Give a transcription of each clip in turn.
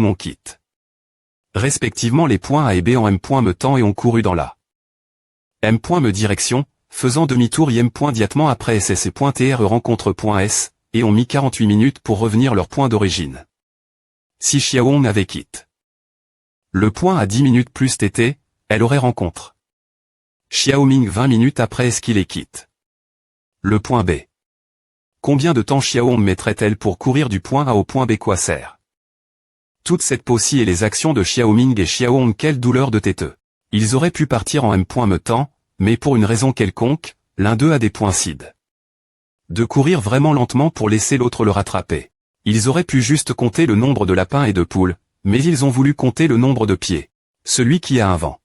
on quitte. Respectivement les points A et B en M. temps et ont couru dans la M. me direction, faisant demi-tour I M. diatement après SS et .TR rencontre .S, et ont mis 48 minutes pour revenir leur point d'origine. Si Xiaohong avait quitte le point à 10 minutes plus TT, elle aurait rencontre Xiaoming 20 minutes après est-ce qu'il les quitte le point B. Combien de temps Xiaohong mettrait-elle pour courir du point A au point B? Quoi sert toute cette possie et les actions de Xiaoming et Xiaohong? Quelle douleur de têteux. Ils auraient pu partir en M. temps, mais pour une raison quelconque, l'un d'eux a des points cides. De courir vraiment lentement pour laisser l'autre le rattraper. Ils auraient pu juste compter le nombre de lapins et de poules, mais ils ont voulu compter le nombre de pieds. Celui qui a un vent.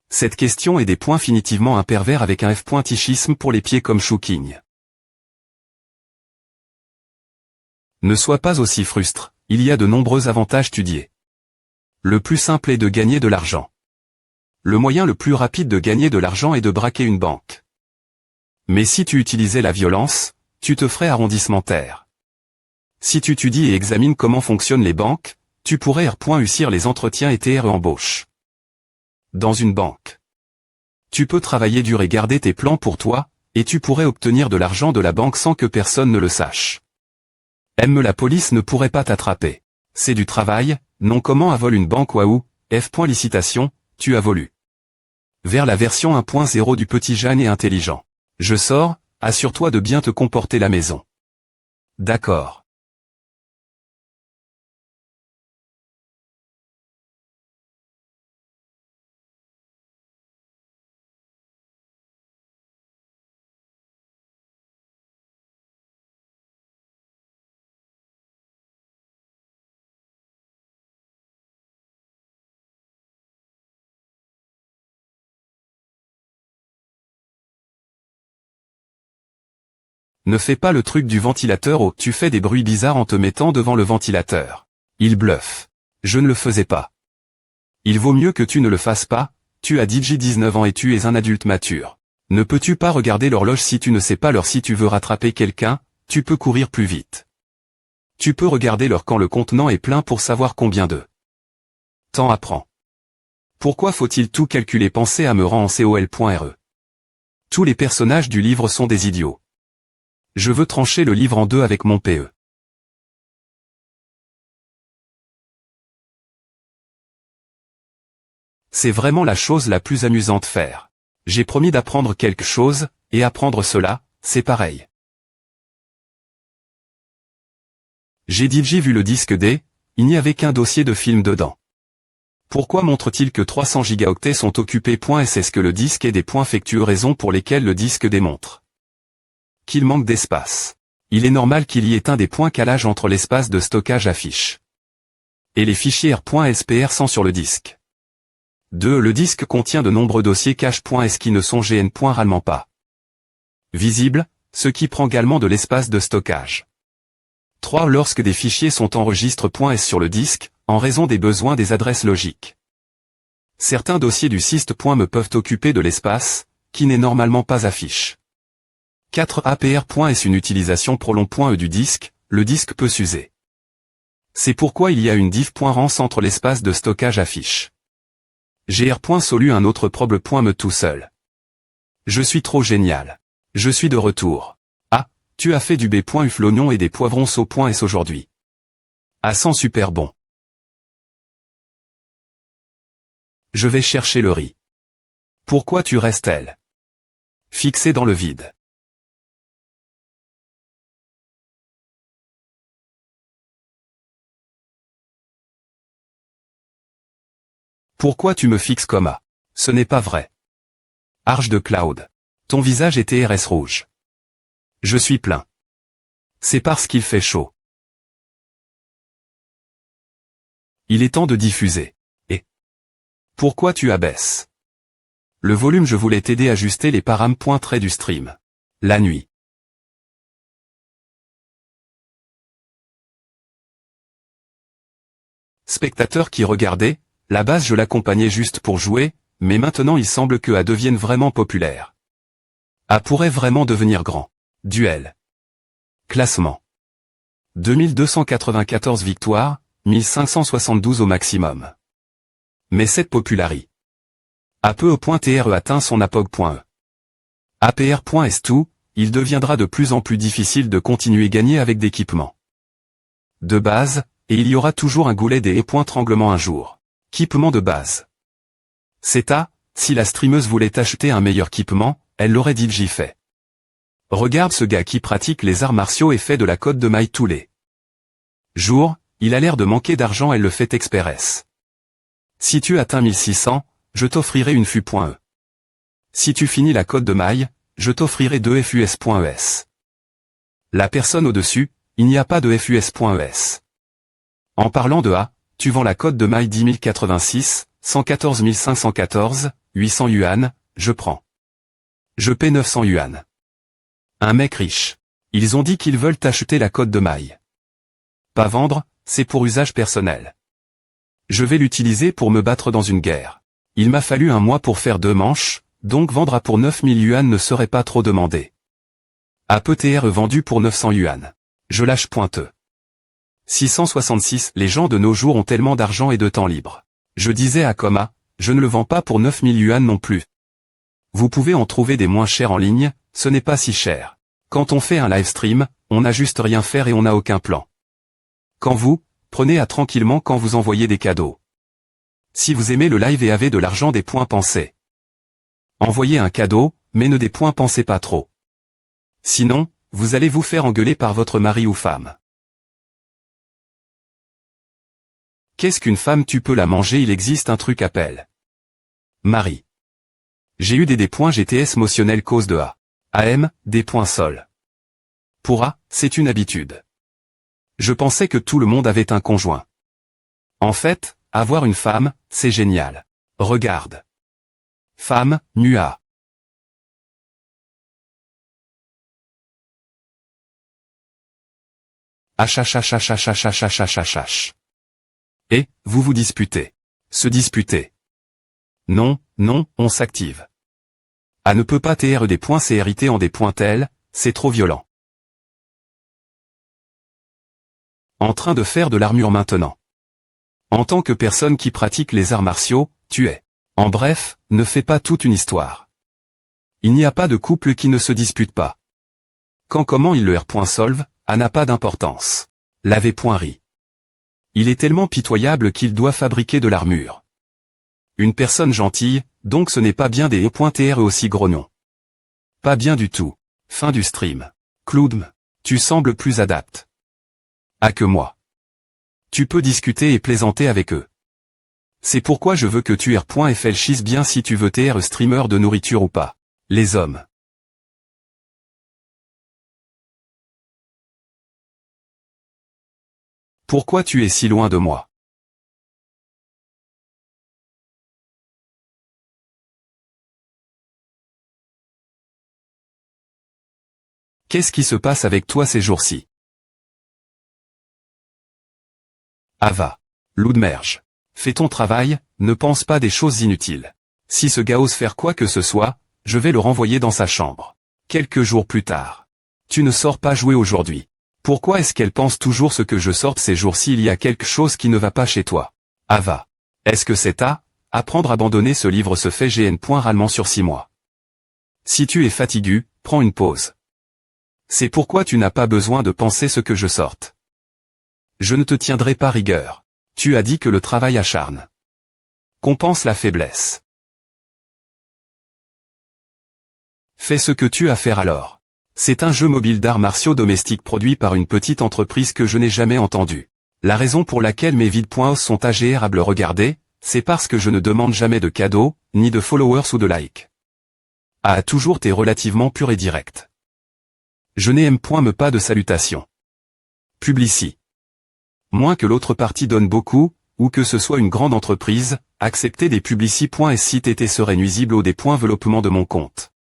Cette question est des points finitivement impervers avec un F-tichisme pour les pieds comme Chouking. Ne sois pas aussi frustre, il y a de nombreux avantages étudiés. Le plus simple est de gagner de l'argent. Le moyen le plus rapide de gagner de l'argent est de braquer une banque. Mais si tu utilisais la violence, tu te ferais arrondissementaire. Si tu étudies et examines comment fonctionnent les banques, tu pourrais réussir les entretiens et TR embauche. Dans une banque, tu peux travailler dur et garder tes plans pour toi, et tu pourrais obtenir de l'argent de la banque sans que personne ne le sache. La police ne pourrait pas t'attraper. C'est du travail, non comment avole une banque waouh, F. licitation, tu as volu. Vers la version 1.0 du petit Jeanne est intelligent. Je sors, assure-toi de bien te comporter la maison. D'accord. Ne fais pas le truc du ventilateur où tu fais des bruits bizarres en te mettant devant le ventilateur. Il bluffe. Je ne le faisais pas. Il vaut mieux que tu ne le fasses pas, tu as 19 ans et tu es un adulte mature. Ne peux-tu pas regarder l'horloge si tu ne sais pas l'heure? Si tu veux rattraper quelqu'un, tu peux courir plus vite. Tu peux regarder l'heure quand le contenant est plein pour savoir combien de temps apprend. Pourquoi faut-il tout calculer? Pensez à me rend en col.re. Tous les personnages du livre sont des idiots. Je veux trancher le livre en deux avec mon PE. C'est vraiment la chose la plus amusante à faire. J'ai promis d'apprendre quelque chose, et apprendre cela, c'est pareil. J'ai vu le disque D, il n'y avait qu'un dossier de film dedans. Pourquoi montre-t-il que 300 gigaoctets sont occupés? Est-ce que le disque est des points factueux? Raisons pour lesquelles le disque démontre qu'il manque d'espace. Il est normal qu'il y ait un des points calage entre l'espace de stockage affiche et les fichiers R.SPR sont sur le disque. 2. Le disque contient de nombreux dossiers cache.s qui ne sont gn.ralement pas visibles, ce qui prend également de l'espace de stockage. 3. Lorsque des fichiers sont enregistre.s sur le disque, en raison des besoins des adresses logiques. Certains dossiers du syst.me peuvent occuper de l'espace, qui n'est normalement pas affiche. 4. APR.s une utilisation prolong.e du disque, le disque peut s'user. C'est pourquoi il y a une div.rance entre l'espace de stockage affiche. gr.solu un autre proble.me tout seul. Je suis trop génial. Je suis de retour. Ah, tu as fait du b.uf l'oignon et des poivrons so.s aujourd'hui. Ah sent super bon. Je vais chercher le riz. Pourquoi tu restes-elle fixée dans le vide? Pourquoi tu me fixes comme A? Ce n'est pas vrai. Arche de Cloud. Ton visage est TRS rouge. Je suis plein. C'est parce qu'il fait chaud. Il est temps de diffuser. Et pourquoi tu abaisses le volume? Je voulais t'aider à ajuster les param.traits du stream. La nuit. Spectateur qui regardait, la base je l'accompagnais juste pour jouer, mais maintenant il semble que A devienne vraiment populaire. A pourrait vraiment devenir grand. Duel. Classement. 2294 victoires, 1572 au maximum. Mais cette popularie. APE.TRE atteint son apogée. APR.S2, il deviendra de plus en plus difficile de continuer gagner avec d'équipements de base, et il y aura toujours un goulet des tremblement un jour. Équipement de base. Si la streameuse voulait acheter un meilleur équipement, elle l'aurait DivJ fait. Regarde ce gars qui pratique les arts martiaux et fait de la côte de maille tous les jours, il a l'air de manquer d'argent, elle le fait express. Si tu atteins 1600, je t'offrirai une FU.E. Si tu finis la côte de maille, je t'offrirai 2 FUS.ES. La personne au-dessus, il n'y a pas de FUS.ES. En parlant de A, tu vends la côte de maille 10 086, 114 514, 800 yuan, je prends. Je paie 900 yuan. Un mec riche. Ils ont dit qu'ils veulent acheter la côte de maille. Pas vendre, c'est pour usage personnel. Je vais l'utiliser pour me battre dans une guerre. Il m'a fallu un mois pour faire 2 manches, donc vendre à pour 9000 yuan ne serait pas trop demandé. APE.TRE vendu pour 900 yuan. Je lâche pointeux. 666. Les gens de nos jours ont tellement d'argent et de temps libre. Je disais à Coma, je ne le vends pas pour 9000 yuan non plus. Vous pouvez en trouver des moins chers en ligne, ce n'est pas si cher. Quand on fait un live stream, on n'a juste rien faire et on n'a aucun plan. Quand vous, prenez à tranquillement quand vous envoyez des cadeaux. Si vous aimez le live et avez de l'argent, des points, pensez. Envoyez un cadeau, mais ne des points, pensez pas trop. Sinon, vous allez vous faire engueuler par votre mari ou femme. Qu'est-ce qu'une femme? Tu peux la manger, il existe un truc appelle mari. J'ai eu des points GTS motionnel cause de A. AM, des points sol. Pour A, c'est une habitude. Je pensais que tout le monde avait un conjoint. En fait, avoir une femme, c'est génial. Regarde. Femme, NUA. HHHHHHHHHH. Et, vous vous disputez. Se disputer. Non, non, on s'active. A ne peut pas TR des points CRIT en des points tels, c'est trop violent. En train de faire de l'armure maintenant. En tant que personne qui pratique les arts martiaux, tu es. En bref, ne fais pas toute une histoire. Il n'y a pas de couple qui ne se dispute pas. Quand comment il le R.solve, A n'a pas d'importance. L'AV.ri. Il est tellement pitoyable qu'il doit fabriquer de l'armure. Une personne gentille, donc ce n'est pas bien des E.TRE aussi grognon. Pas bien du tout. Fin du stream. Cloudm, tu sembles plus adapte. Ah que moi. Tu peux discuter et plaisanter avec eux. C'est pourquoi je veux que tu R.FLchisse bien si tu veux TR streamer de nourriture ou pas. Les hommes. Pourquoi tu es si loin de moi? Qu'est-ce qui se passe avec toi ces jours-ci? Ava. Loudmerge. Fais ton travail, ne pense pas des choses inutiles. Si ce gars ose faire quoi que ce soit, je vais le renvoyer dans sa chambre. Quelques jours plus tard. Tu ne sors pas jouer aujourd'hui. Pourquoi est-ce qu'elle pense toujours ce que je sorte ces jours-ci? Il y a quelque chose qui ne va pas chez toi. Ava. Est-ce que c'est apprendre à abandonner ce livre se fait GN. Râlement sur 6 mois. Si tu es fatigué, prends une pause. C'est pourquoi tu n'as pas besoin de penser ce que je sorte. Je ne te tiendrai pas rigueur. Tu as dit que le travail acharne compense la faiblesse. Fais ce que tu as à faire alors. C'est un jeu mobile d'arts martiaux domestiques produit par une petite entreprise que je n'ai jamais entendue. La raison pour laquelle mes vides.os sont agréables à regarder, c'est parce que je ne demande jamais de cadeaux, ni de followers ou de likes. A toujours été relativement pur et direct. Je n'aime point me pas de salutations. Publici. Moins que l'autre partie donne beaucoup, ou que ce soit une grande entreprise, accepter des publici.SCTT serait nuisible au développement de mon compte.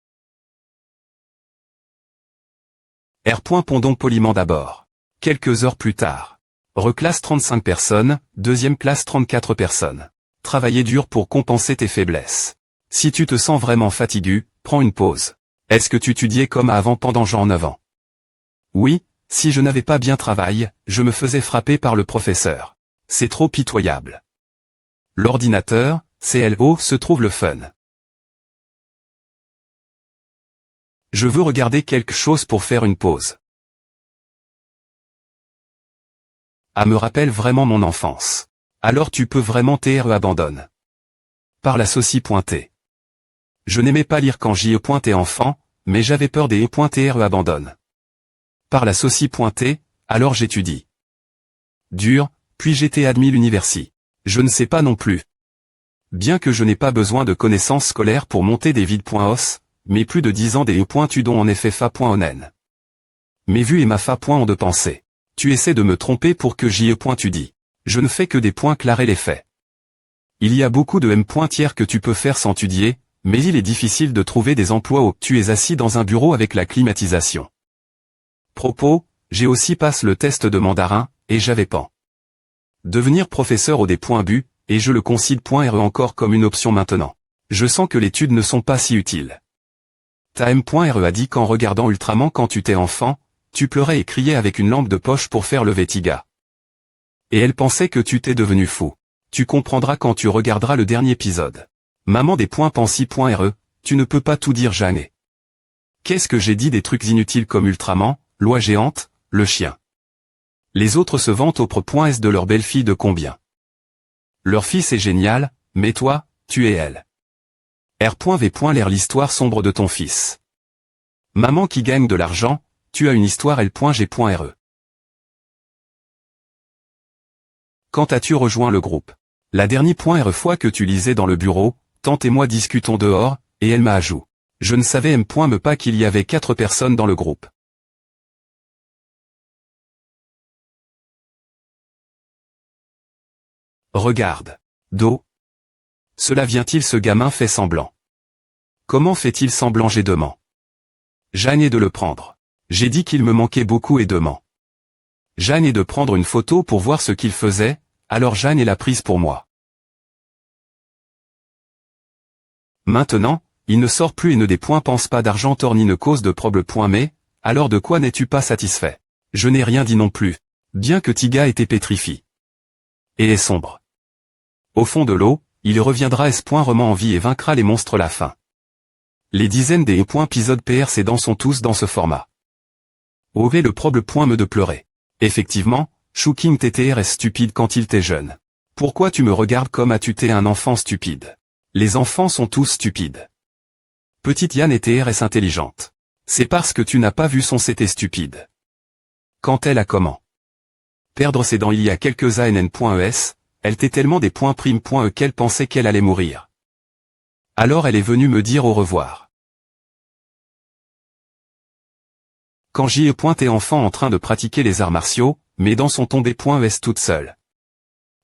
R.Pondon poliment d'abord. Quelques heures plus tard. Reclasse 35 personnes, deuxième classe 34 personnes. Travailler dur pour compenser tes faiblesses. Si tu te sens vraiment fatigué, prends une pause. Est-ce que tu étudiais comme avant pendant genre 9 ans? Oui, si je n'avais pas bien travaillé, je me faisais frapper par le professeur. C'est trop pitoyable. L'ordinateur, CLO, se trouve le fun. Je veux regarder quelque chose pour faire une pause. Ah, me rappelle vraiment mon enfance. Alors tu peux vraiment abandonne. Par la saucie.t. Je n'aimais pas lire quand j'y enfant, mais j'avais peur des abandonne. Par la saucie.t, alors j'étudie. Dur, puis j'étais admis l'université. Je ne sais pas non plus. Bien que je n'ai pas besoin de connaissances scolaires pour monter des vides.os, mais plus de 10 ans des tudon en effet fa.onen. Mes vues et ma fa.ont de penser. Tu essaies de me tromper pour que tu dis. Je ne fais que des points clairs et les faits. Il y a beaucoup de tiers que tu peux faire sans étudier, mais il est difficile de trouver des emplois où tu es assis dans un bureau avec la climatisation. Propos, j'ai aussi passé le test de mandarin, et j'avais pas. Devenir professeur au bu, et je le considère encore comme une option maintenant. Je sens que les études ne sont pas si utiles. Ta M.re a dit qu'en regardant Ultraman quand tu étais enfant, tu pleurais et criais avec une lampe de poche pour faire lever Tiga. Et elle pensait que tu t'es devenu fou. Tu comprendras quand tu regarderas le dernier épisode. Maman des pensi.re, tu ne peux pas tout dire jamais. Qu'est-ce que j'ai dit des trucs inutiles comme Ultraman, loi géante, le chien. Les autres se vantent au pro.s de leur belle-fille de combien. Leur fils est génial, mais toi, tu es elle. R.V. L'air l'histoire sombre de ton fils. Maman qui gagne de l'argent, tu as une histoire L.G.re. Quand as-tu rejoint le groupe? La dernière fois que tu lisais dans le bureau, Tante et moi discutons dehors, et elle m'a ajouté. Je ne savais me pas qu'il y avait 4 personnes dans le groupe. Regarde. Do. Cela vient-il ce gamin fait semblant? Comment fait-il semblant j'ai demandé? Jeanne est de le prendre. J'ai dit qu'il me manquait beaucoup et demandé. Jeanne est de prendre une photo pour voir ce qu'il faisait, alors Jeanne est la prise pour moi. Maintenant, il ne sort plus et ne pense pas d'argent ni ne cause de problème. Mais, alors de quoi n'es-tu pas satisfait? Je n'ai rien dit non plus. Bien que Tiga était pétrifié. Et est sombre. Au fond de l'eau, il reviendra roman en vie et vaincra les monstres la fin. Les dizaines des épisodes précédents sont tous dans ce format. Ové le problème de pleurer. Effectivement, Shuking TTR est stupide quand il était jeune. Pourquoi tu me regardes comme as-tu été un enfant stupide? Les enfants sont tous stupides. Petite Yann est intelligente. C'est parce que tu n'as pas vu son c'était stupide. Quand elle a comment perdre ses dents il y a quelques années.es, elle t'est tellement des primes.e qu'elle pensait qu'elle allait mourir. Alors elle est venue me dire au revoir. Quand j'y ai enfant en train de pratiquer les arts martiaux, mes dents sont tombées.es toutes seules.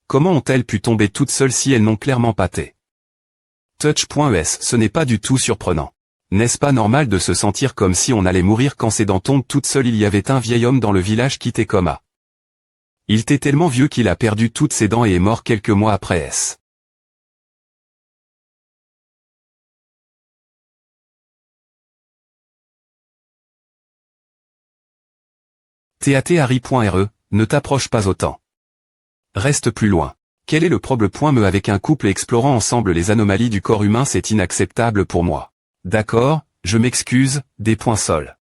Comment ont-elles pu tomber toutes seules si elles n'ont clairement pas été? Touch.es, ce n'est pas du tout surprenant. N'est-ce pas normal de se sentir comme si on allait mourir quand ses dents tombent toutes seules? Il y avait un vieil homme dans le village qui était coma. Il était tellement vieux qu'il a perdu toutes ses dents et est mort quelques mois après s. TAT-Harry.re, ne t'approche pas autant. Reste plus loin. Quel est le problème avec un couple explorant ensemble les anomalies du corps humain? C'est inacceptable pour moi. D'accord, je m'excuse, des points sols.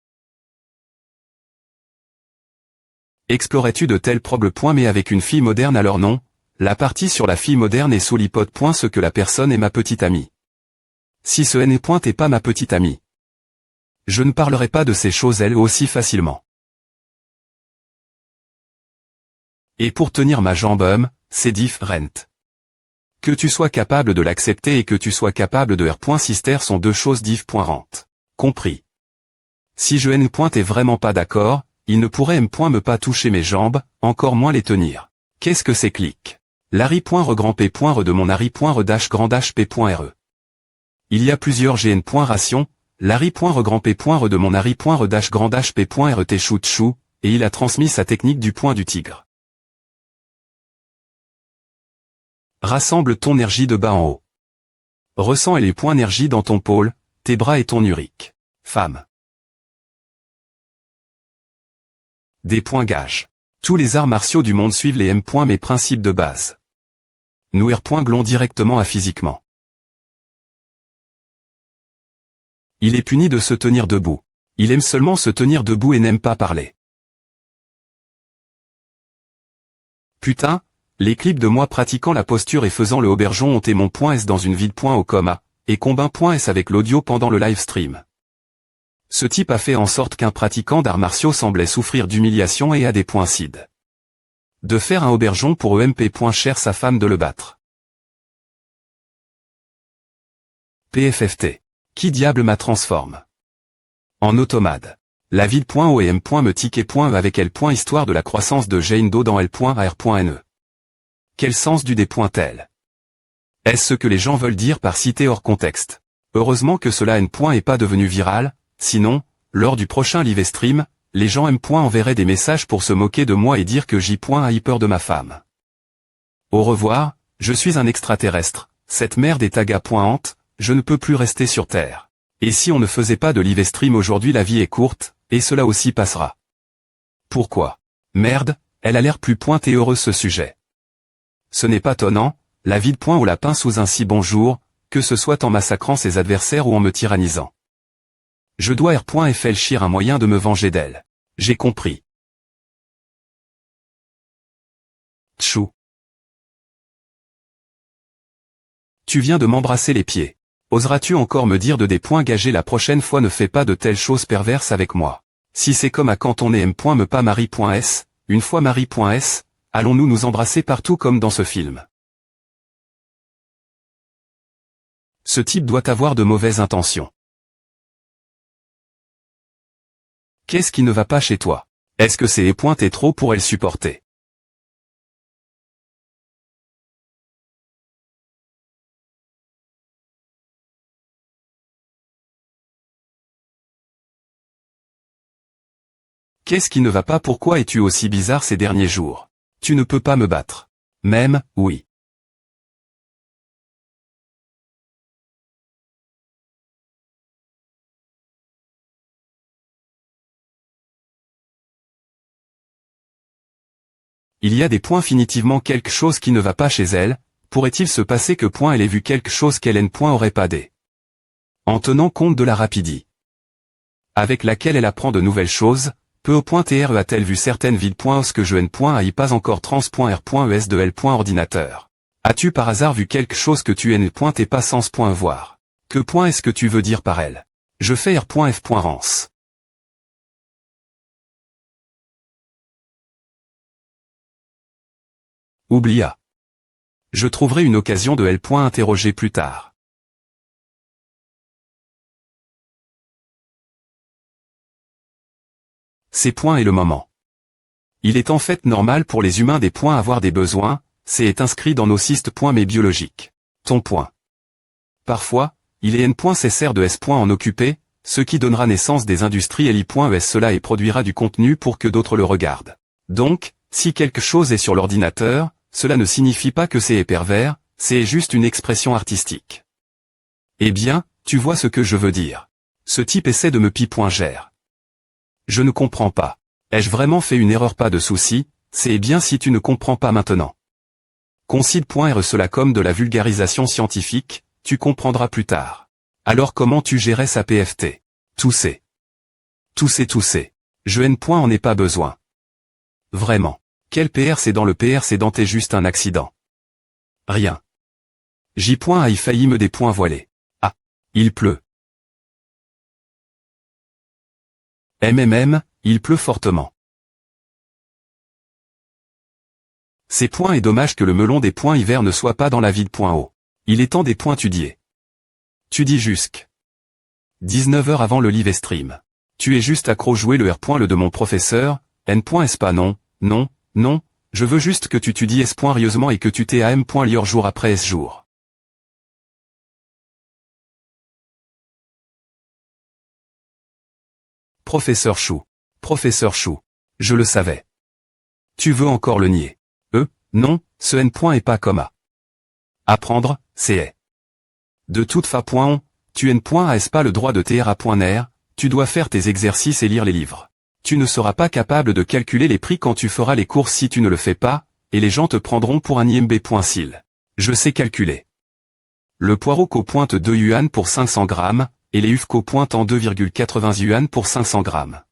Explorais-tu de tels problèmes mais avec une fille moderne? Alors non, la partie sur la fille moderne est sous l'hypothèse. Ce que la personne est ma petite amie. Si ce n'est pas ma petite amie, je ne parlerai pas de ces choses elle aussi facilement. Et pour tenir ma jambe c'est différent. Que tu sois capable de l'accepter et que tu sois capable de R.Sister sont deux choses différentes. Compris. Si je n'es vraiment pas d'accord, il ne pourrait me pas toucher mes jambes, encore moins les tenir. Qu'est-ce que c'est clic? Larry.regrandp.re de mon Harry.re-grand-p.re. Il y a plusieurs gn.ration, Larry.regrandp.re de mon Harry.re-grand-p.re t'es chou, et il a transmis sa technique du point du tigre. Rassemble ton énergie de bas en haut. Ressens les points énergie dans ton pôle, tes bras et ton urique. Femme. Des points gages. Tous les arts martiaux du monde suivent les M. mes principes de base. Nous R. glons directement à physiquement. Il est puni de se tenir debout. Il aime seulement se tenir debout et n'aime pas parler. Putain, les clips de moi pratiquant la posture et faisant le aubergeon ont été mon .s dans une vie de au coma, et combin.s avec l'audio pendant le live stream. Ce type a fait en sorte qu'un pratiquant d'arts martiaux semblait souffrir d'humiliation et a des cides. De faire un aubergeon pour EMP. Cher sa femme de le battre. PFFT. Qui diable m'a transforme en automate. La vie de .o et M. me tique et .e avec L. Histoire de la croissance de Jane Doe dans L.AR.NE. Quel sens du D.L? Est-ce ce que les gens veulent dire par citer hors contexte? Heureusement que cela N. est pas devenu viral, sinon, lors du prochain live stream, les gens M. enverraient des messages pour se moquer de moi et dire que J. a eu peur de ma femme. Au revoir, je suis un extraterrestre, cette merde est aga.hante, je ne peux plus rester sur Terre. Et si on ne faisait pas de live stream aujourd'hui, la vie est courte, et cela aussi passera. Pourquoi? Merde, elle a l'air plus et heureuse ce sujet. Ce n'est pas tonnant, la vie de au lapin sous un si bon jour, que ce soit en massacrant ses adversaires ou en me tyrannisant. Je dois R.fléchir un moyen de me venger d'elle. J'ai compris. Tchou. Tu viens de m'embrasser les pieds. Oseras-tu encore me dire de des gagés la prochaine fois? Ne fais pas de telles choses perverses avec moi. Si c'est comme à quand on est M. me pas Marie.s, une fois Marie.s, allons-nous nous embrasser partout comme dans ce film? Ce type doit avoir de mauvaises intentions. Qu'est-ce qui ne va pas chez toi? Est-ce que c'est et trop pour elle supporter? Qu'est-ce qui ne va pas? Pourquoi es-tu aussi bizarre ces derniers jours? Tu ne peux pas me battre. Même, oui. Il y a des définitivement quelque chose qui ne va pas chez elle, pourrait-il se passer que elle ait vu quelque chose qu'elle N. aurait pas dit. En tenant compte de la rapidité avec laquelle elle apprend de nouvelles choses, peu au .tr a-t-elle vu certaines villes .os que je N.ai pas encore trans.r.es de L. ordinateur. As-tu par hasard vu quelque chose que tu N. t'es pas sans voir? Que est-ce que tu veux dire par elle? Je fais R.f. Rance. Oublia. Je trouverai une occasion de L. interroger plus tard. Ces est le moment. Il est en fait normal pour les humains des avoir des besoins, c'est est inscrit dans nos cystes mais biologiques. Ton point. Parfois, il est nécessaire de S. en occuper, ce qui donnera naissance des industries LI.es cela et produira du contenu pour que d'autres le regardent. Donc, si quelque chose est sur l'ordinateur, cela ne signifie pas que c'est pervers, c'est juste une expression artistique. Eh bien, tu vois ce que je veux dire. Ce type essaie de me gère. Je ne comprends pas. Ai-je vraiment fait une erreur? Pas de souci, c'est bien si tu ne comprends pas maintenant. Concide.r cela comme de la vulgarisation scientifique, tu comprendras plus tard. Alors comment tu gérais sa PFT? Tousser. Tousser. Je N. en ai pas besoin. Vraiment. Quel PR c'est dans le PR c'est dans t'es juste un accident. Rien. J. a failli me des voilés. Ah. Il pleut. Il pleut fortement. C'est et dommage que le melon des hiver ne soit pas dans la vie de .o. Il est temps des étudiés. Tu dis jusqu'. 19h avant le live stream. Tu es juste accro jouer le R. le de mon professeur, N.S. pas non, je veux juste que tu dis S. rieusement et que tu t'es à M. lieur jour après S jour. Professeur Chou, je le savais. Tu veux encore le nier? Non, ce N. est pas comme A. Apprendre, c'est est. De toute façon, tu N. as pas le droit de TR à .ner, tu dois faire tes exercices et lire les livres. Tu ne seras pas capable de calculer les prix quand tu feras les courses si tu ne le fais pas, et les gens te prendront pour un imbécile. Je sais calculer. Le poireau pointe 2 yuan pour 500 grammes, et les ufco pointent en 2,80 yuan pour 500 grammes.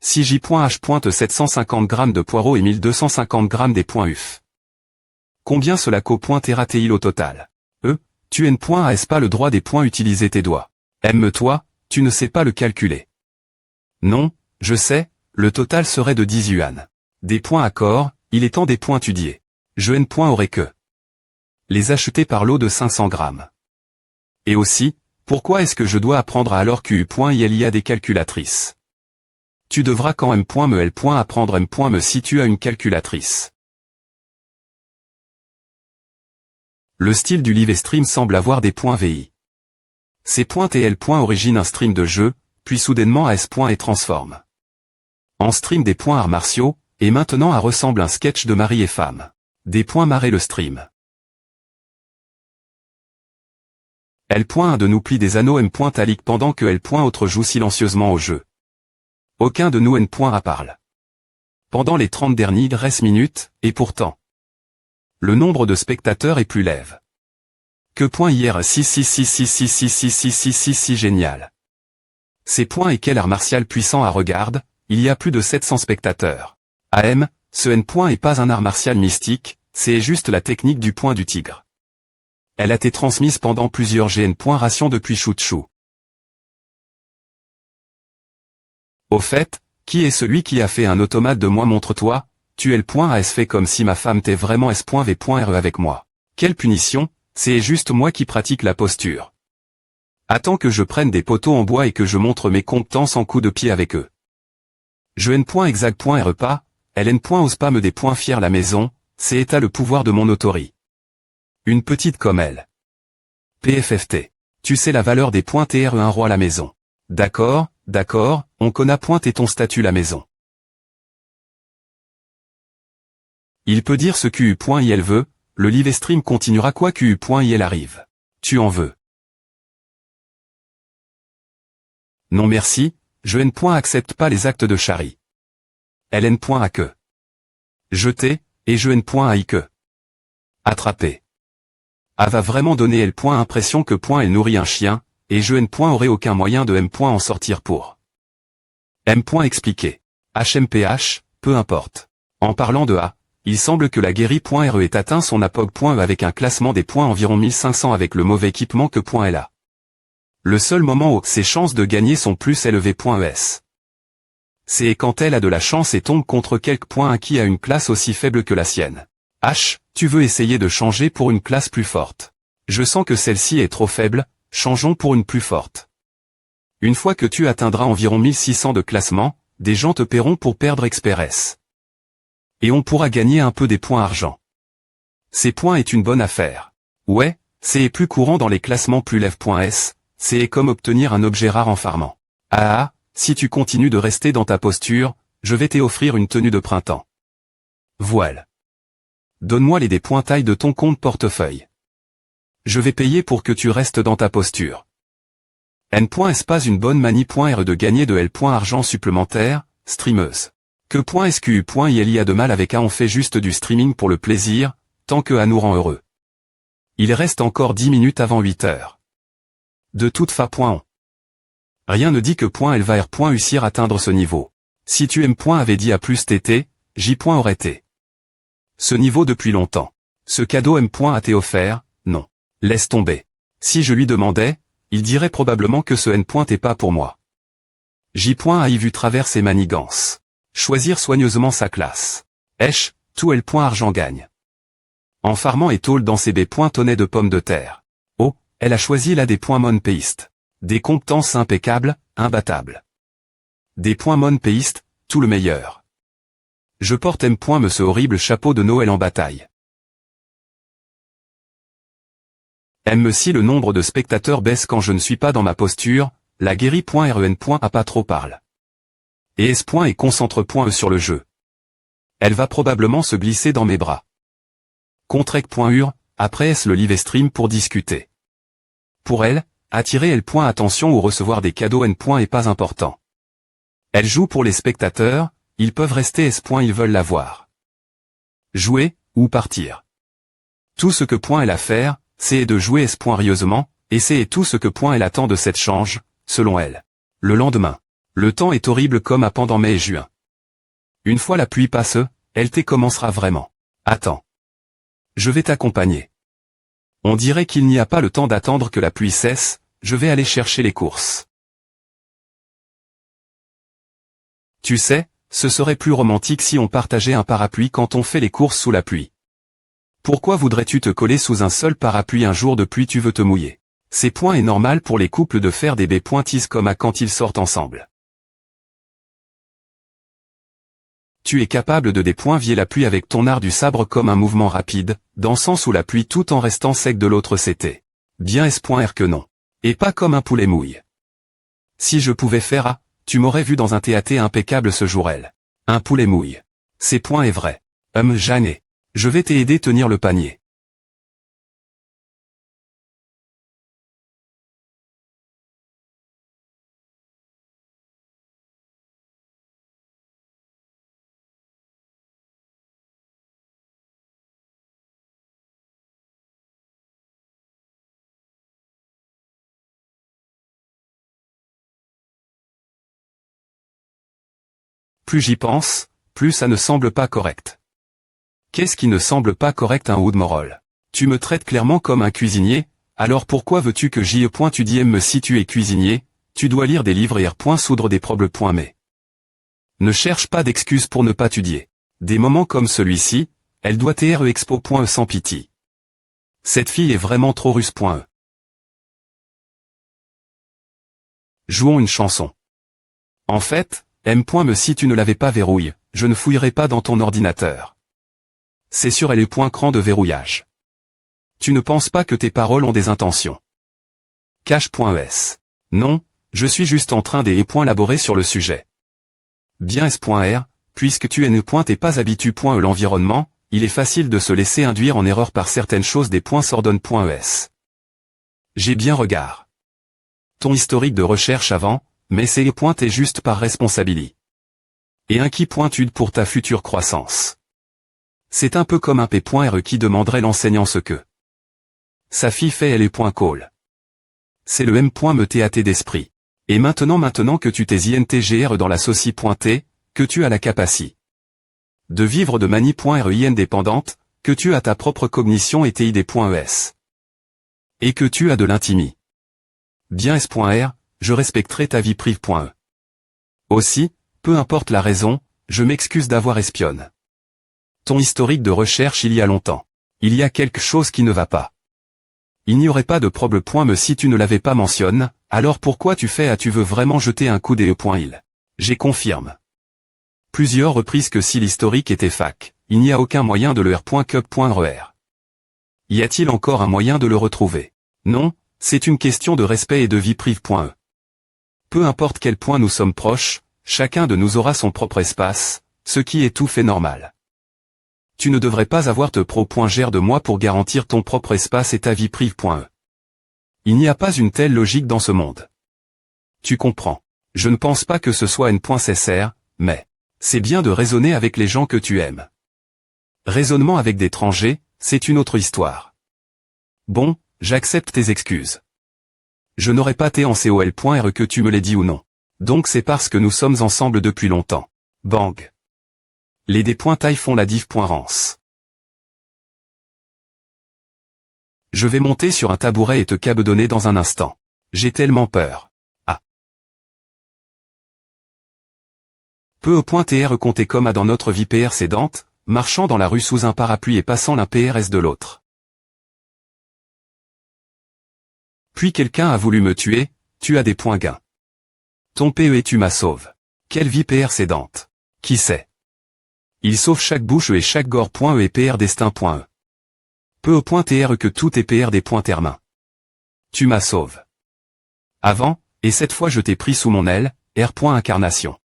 Si J.H pointe 750 grammes de poireaux et 1250 grammes des points UF. Combien cela pointera-t-il au total? Tu n'as pas le droit des points utiliser tes doigts. Aime-toi, tu ne sais pas le calculer. Non, je sais, le total serait de 10 yuan. Des points accord, il est temps des points étudiés. Je aurais que les acheter par lot de 500 grammes. Et aussi, pourquoi est-ce que je dois apprendre à alors qu'il y a des calculatrices? Tu devras quand apprendre me si tu as une calculatrice. Le style du live stream semble avoir des points VI. Ces points TL origine un stream de jeu, puis soudainement AS et transforme en stream des points arts martiaux, et maintenant ressemble un sketch de mari et femme. Des points marrer le stream. L.1 de nous plie des anneaux M.A ligue pendant que L.autre joue silencieusement au jeu. Aucun de nous N.A parle. Pendant les 30 dernières minutes, et pourtant, le nombre de spectateurs est plus lève. Que hier si génial. Ces points et quel art martial puissant à regarde, il y a plus de 700 spectateurs. Ce N. est pas un art martial mystique, c'est juste la technique du point du tigre. Elle a été transmise pendant plusieurs GN. Ration depuis Chouchou. Au fait, qui est celui qui a fait un automate de moi montre-toi, tu L.AS fait comme si ma femme t'est vraiment S.V.RE avec moi. Quelle punition, c'est juste moi qui pratique la posture. Attends que je prenne des poteaux en bois et que je montre mes compétences en coups de pied avec eux. Je N.Exact.RE pas, elle N.ose pas me des points fiers la maison, c'est état le pouvoir de mon autorité. Une petite comme elle. PFFT. Tu sais la valeur des points TRE un roi la maison. D'accord, on connaît point et ton statut la maison. Il peut dire ce QU.il veut, le live stream continuera quoi QU.il arrive. Tu en veux. Non merci, je N.accepte pas les actes de Chari. Elle N.A que. Jeter, et je N.I que. Attraper. A va vraiment donner L. Impression que elle nourrit un chien, et je N. Aurait aucun moyen de M. En sortir pour. M. Expliquer. HMPH, peu importe. En parlant de A, il semble que la guérie.RE ait atteint son apog.E avec un classement des points environ 1500 avec le mauvais équipement que .elle a. Le seul moment où ses chances de gagner sont plus élevées.es. C'est quand elle a de la chance et tombe contre quelques points qui a une classe aussi faible que la sienne. Tu veux essayer de changer pour une classe plus forte. Je sens que celle-ci est trop faible, changeons pour une plus forte. Une fois que tu atteindras environ 1600 de classement, des gens te paieront pour perdre Express. Et on pourra gagner un peu des points argent. Ces points est une bonne affaire. Ouais, c'est plus courant dans les classements plus lève.s, c'est comme obtenir un objet rare en farmant. Si tu continues de rester dans ta posture, je vais t'offrir une tenue de printemps. Voile. Donne-moi les points taille de ton compte portefeuille. Je vais payer pour que tu restes dans ta posture. N.est pas une bonne manie.RE de gagner de L. Argent supplémentaire, streameuse. Que .SQU.il y a de mal avec A on fait juste du streaming pour le plaisir, tant que A nous rend heureux. Il reste encore 10 minutes avant 8 heures. De toute façon. Rien ne dit que .elle va réussir à atteindre ce niveau. Si tu M. avait dit à plus TT, J. aurait été. Ce niveau depuis longtemps. Ce cadeau M. a été offert, non. Laisse tomber. Si je lui demandais, il dirait probablement que ce N. est pas pour moi. J. a y vu travers ses manigances. Choisir soigneusement sa classe. Tout L. Argent gagne. En farmant et tôle dans ses B. Tonnets de pommes de terre. Oh, elle a choisi là des points monpéistes. Des compétences impeccables, imbattables. Des points monpéistes, tout le meilleur. Je porte M. ce horrible chapeau de Noël en bataille. M. Si le nombre de spectateurs baisse quand je ne suis pas dans ma posture, la guérie.REN. A pas trop parle. Et S. Et concentre.E sur le jeu. Elle va probablement se glisser dans mes bras. Contrec.ur, après S le live stream pour discuter. Pour elle, attirer L. Attention ou recevoir des cadeaux N. Est pas important. Elle joue pour les spectateurs, ils peuvent rester S. Ils veulent la voir. Jouer, ou partir. Tout ce que elle a à faire, c'est de jouer S. Rieusement, et c'est tout ce que elle attend de cette change, selon elle. Le lendemain. Le temps est horrible comme à pendant mai et juin. Une fois la pluie passe, elle commencera vraiment. Attends. Je vais t'accompagner. On dirait qu'il n'y a pas le temps d'attendre que la pluie cesse, je vais aller chercher les courses. Tu sais, ce serait plus romantique si on partageait un parapluie quand on fait les courses sous la pluie. Pourquoi voudrais-tu te coller sous un seul parapluie un jour de pluie tu veux te mouiller? C'est est normal pour les couples de faire des baies-pointises comme à quand ils sortent ensemble. Tu es capable de dépointer la pluie avec ton art du sabre comme un mouvement rapide, dansant sous la pluie tout en restant sec de l'autre c'était. Bien S.R que non. Et pas comme un poulet mouille. Si je pouvais faire tu m'aurais vu dans un théâtre impeccable ce jour elle. Un poulet mouille. C'est est vrai. Jeannet. Je vais t'aider tenir le panier. Plus j'y pense, plus ça ne semble pas correct. Qu'est-ce qui ne semble pas correct Woodmorol? Tu me traites clairement comme un cuisinier, alors pourquoi veux-tu que j'y tu dis si tu es cuisinier, tu dois lire des livres et soudre des problèmes. Mais ne cherche pas d'excuses pour ne pas étudier. Des moments comme celui-ci, elle doit expo. Sans pitié. Cette fille est vraiment trop russe. Jouons une chanson. En fait, me si tu ne l'avais pas verrouille, je ne fouillerai pas dans ton ordinateur. C'est sûr elle est cran de verrouillage. Tu ne penses pas que tes paroles ont des intentions. Cache.es. Non, je suis juste en train d'élaborer sur le sujet. Bien S.R, puisque tu t'es pas habitué. L'environnement, il est facile de se laisser induire en erreur par certaines choses des sordonne.es. J'ai bien regard. Ton historique de recherche avant, mais c'est est juste par responsabilité. Et un qui pointude pour ta future croissance. C'est un peu comme un P.R qui demanderait l'enseignant ce que sa fille fait elle est call. C'est le me théâté d'esprit. Et maintenant que tu t'es intgr dans la saucie.t, que tu as la capacité de vivre de mani.ri indépendante, que tu as ta propre cognition et TID.es. Et que tu as de l'intimie. Bien S.R, je respecterai ta vie prive.e. Aussi, peu importe la raison, je m'excuse d'avoir espionné ton historique de recherche il y a longtemps. Il y a quelque chose qui ne va pas. Il n'y aurait pas de problème. Mais si tu ne l'avais pas mentionné, alors pourquoi tu fais tu veux vraiment jeter un coup il. J'ai confirme. Plusieurs reprises que si l'historique était fac, il n'y a aucun moyen de le r.cup.rer. Y a-t-il encore un moyen de le retrouver? Non, c'est une question de respect et de vie prive.e. Peu importe quel point nous sommes proches, chacun de nous aura son propre espace, ce qui est tout fait normal. Tu ne devrais pas avoir te pro.gère de moi pour garantir ton propre espace et ta vie prive.e. Il n'y a pas une telle logique dans ce monde. Tu comprends. Je ne pense pas que ce soit nécessaire, mais c'est bien de raisonner avec les gens que tu aimes. Raisonnement avec d'étrangers, c'est une autre histoire. Bon, j'accepte tes excuses. Je n'aurais pas été en col.r que tu me l'aies dit ou non. Donc c'est parce que nous sommes ensemble depuis longtemps. Bang. Les tailles font la diff.rance. Je vais monter sur un tabouret et te cabedonner dans un instant. J'ai tellement peur. Ah. Peu au point TR compter comme à dans notre vie précédente, marchant dans la rue sous un parapluie et passant l'un PRS de l'autre. Puis quelqu'un a voulu me tuer, tu as des points gains. Ton PE et tu m'as sauve. Quelle vie précédente. Qui sait? Il sauve chaque bouche et chaque gore.e et PR destin.e. Peu au point TR que tout est PR des points termain. Tu m'as sauve. Avant, et cette fois je t'ai pris sous mon aile, R.incarnation.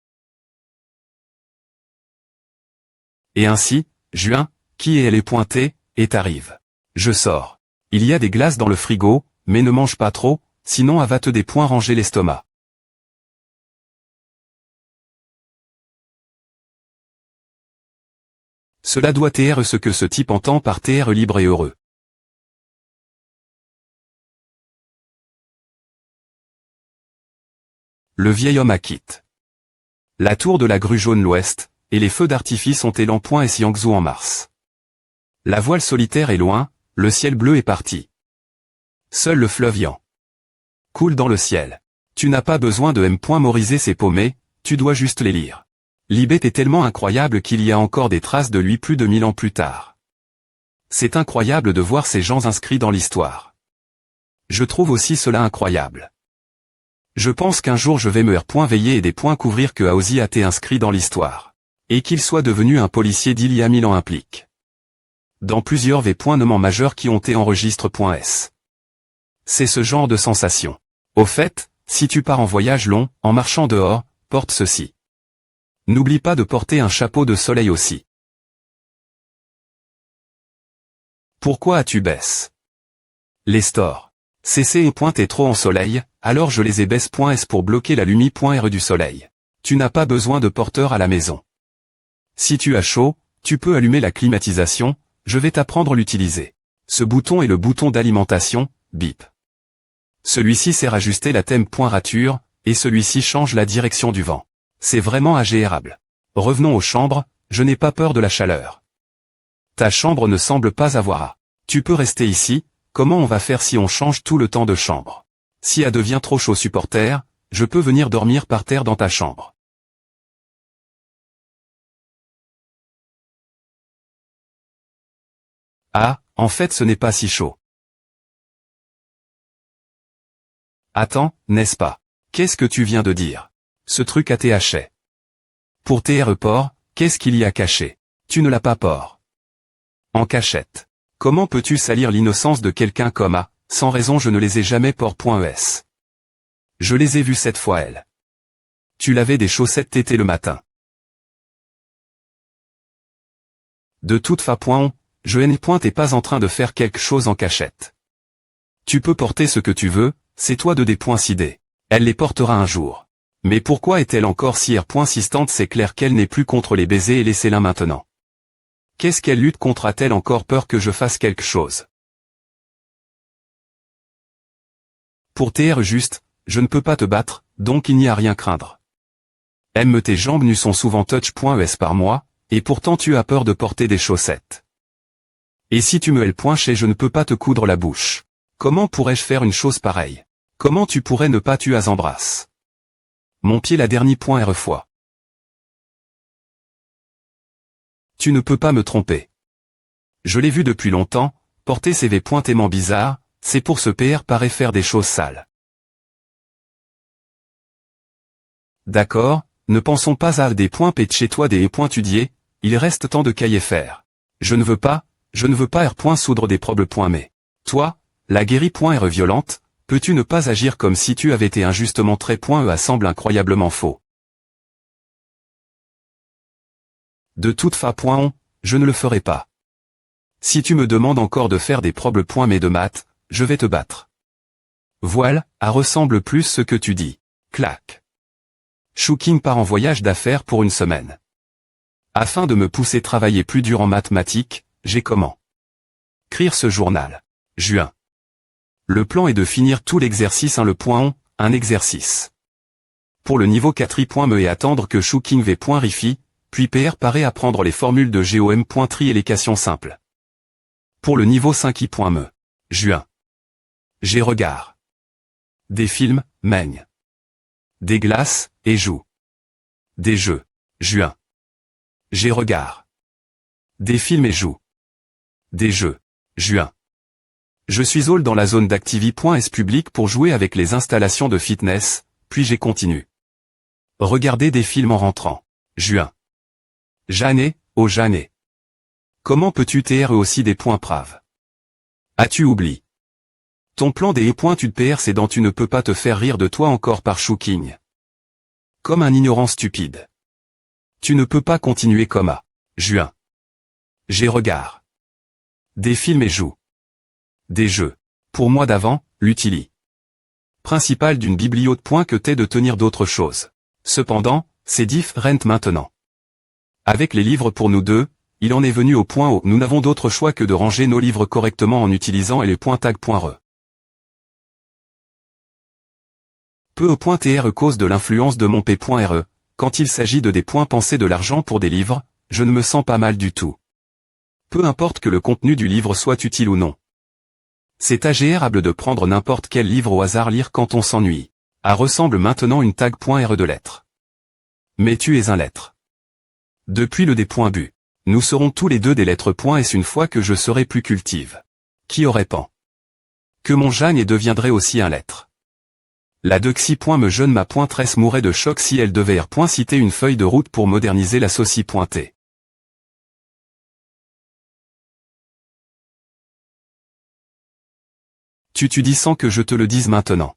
Et ainsi, juin, qui est elle est pointée, et t'arrive. Je sors. Il y a des glaces dans le frigo, mais ne mange pas trop, sinon va te des points ranger l'estomac. Cela doit être ce que ce type entend par être libre et heureux. Le vieil homme à quitte. La tour de la grue jaune l'ouest, et les feux d'artifice ont élan point et Yangzhou en mars. La voile solitaire est loin, le ciel bleu est parti. Seul le fleuve Yan coule dans le ciel. Tu n'as pas besoin de moriser ses paumés, tu dois juste les lire. Libet est tellement incroyable qu'il y a encore des traces de lui plus de 1000 ans plus tard. C'est incroyable de voir ces gens inscrits dans l'histoire. Je trouve aussi cela incroyable. Je pense qu'un jour je vais me veiller et des points couvrir que Aozi a été inscrit dans l'histoire. Et qu'il soit devenu un policier d'il y a 1000 ans implique. Dans plusieurs V-noments majeurs qui ont été enregistre.s. C'est ce genre de sensation. Au fait, si tu pars en voyage long, en marchant dehors, porte ceci. N'oublie pas de porter un chapeau de soleil aussi. Pourquoi as-tu baisse les stores? CC et pointe est trop en soleil, alors je les ai baisse.s pour bloquer la lumière du soleil. Tu n'as pas besoin de porteur à la maison. Si tu as chaud, tu peux allumer la climatisation, je vais t'apprendre à l'utiliser. Ce bouton est le bouton d'alimentation, bip. Celui-ci sert à ajuster la rature, et celui-ci change la direction du vent. C'est vraiment agréable. Revenons aux chambres, je n'ai pas peur de la chaleur. Ta chambre ne semble pas avoir à. Tu peux rester ici, comment on va faire si on change tout le temps de chambre? Si elle devient trop chaud supporter, je peux venir dormir par terre dans ta chambre. Ah, en fait ce n'est pas si chaud. Attends, n'est-ce pas? Qu'est-ce que tu viens de dire? Ce truc a THC. Pour port, qu'est-ce qu'il y a caché? Tu ne l'as pas port. En cachette. Comment peux-tu salir l'innocence de quelqu'un comme A? Sans raison je ne les ai jamais port.es. Je les ai vus cette fois elle. Tu l'avais des chaussettes tétées le matin. De toute façon, je n'ai pas en train de faire quelque chose en cachette. Tu peux porter ce que tu veux, c'est toi de décider. Elle les portera un jour. Mais pourquoi est-elle encore si insistante? C'est clair qu'elle n'est plus contre les baisers et les célins maintenant. Qu'est-ce qu'elle lutte contre? A-t-elle encore peur que je fasse quelque chose? Pour juste, je ne peux pas te battre, donc il n'y a rien à craindre. Tes jambes nues sont souvent touch.es par mois, et pourtant tu as peur de porter des chaussettes. Et si tu me chez je ne peux pas te coudre la bouche. Comment pourrais-je faire une chose pareille? Comment tu pourrais ne pas tu as embrasse? Mon pied la dernier fois. Tu ne peux pas me tromper. Je l'ai vu depuis longtemps, porter ces V-aimants bizarres, c'est pour ce paraît faire des choses sales. D'accord, ne pensons pas à des points P chez toi des pointudiers, il reste tant de cahiers faire. Je ne veux pas soudre des problèmes mais. Toi, la guérie.r violente, peux-tu ne pas agir comme si tu avais été injustement trait.e semble incroyablement faux. De toute façon, je ne le ferai pas. Si tu me demandes encore de faire des problèmes mais de maths, je vais te battre. Voilà, ressemble plus ce que tu dis. Clac. Shuking part en voyage d'affaires pour une semaine. Afin de me pousser travailler plus dur en mathématiques, j'ai comment? Écrire ce journal. Juin. Le plan est de finir tout l'exercice un exercice. Pour le niveau 4i. Et attendre que Shuking v.rifi, puis PR paraît apprendre les formules de GOM.tri et l'équation simple. Pour le niveau 5i. Juin. J'ai regard. Des films, mègne. Des glaces, et joue. Des jeux. Juin. J'ai regard. Des films et joue. Des jeux. Juin. Je suis all dans la zone d'Activi.s public pour jouer avec les installations de fitness, puis j'ai continue. Regarder des films en rentrant. Juin. Jeannet, oh Jeannet. Comment peux-tu aussi des points braves? As-tu oublié? Ton plan des tu de c'est dont tu ne peux pas te faire rire de toi encore par Shuking. Comme un ignorant stupide. Tu ne peux pas continuer comme à. Juin. J'ai regard. Des films et joue. Des jeux. Pour moi d'avant, l'utili principal d'une bibliothèque que t'es de tenir d'autres choses. Cependant, c'est différent maintenant. Avec les livres pour nous deux, Il en est venu au point où nous n'avons d'autre choix que de ranger nos livres correctement en utilisant les.tag.re. Peu au point tr cause de l'influence de mon p.re, quand il s'agit de dépenser de l'argent pour des livres, je ne me sens pas mal du tout. Peu importe que le contenu du livre soit utile ou non. C'est agréable de prendre n'importe quel livre au hasard lire quand on s'ennuie. A ressemble maintenant une tag.re de lettres. Mais tu es un lettre. Depuis le d.bu. Nous serons tous les deux des lettres.s une fois que je serai plus cultive. Qui aurait pen que mon Jeanne deviendrait aussi un lettre. La Dexy. Me jeune ma .tresse mourrait de choc si elle devait citer une feuille de route pour moderniser la saucie.t. Tu dis sans que je te le dise maintenant.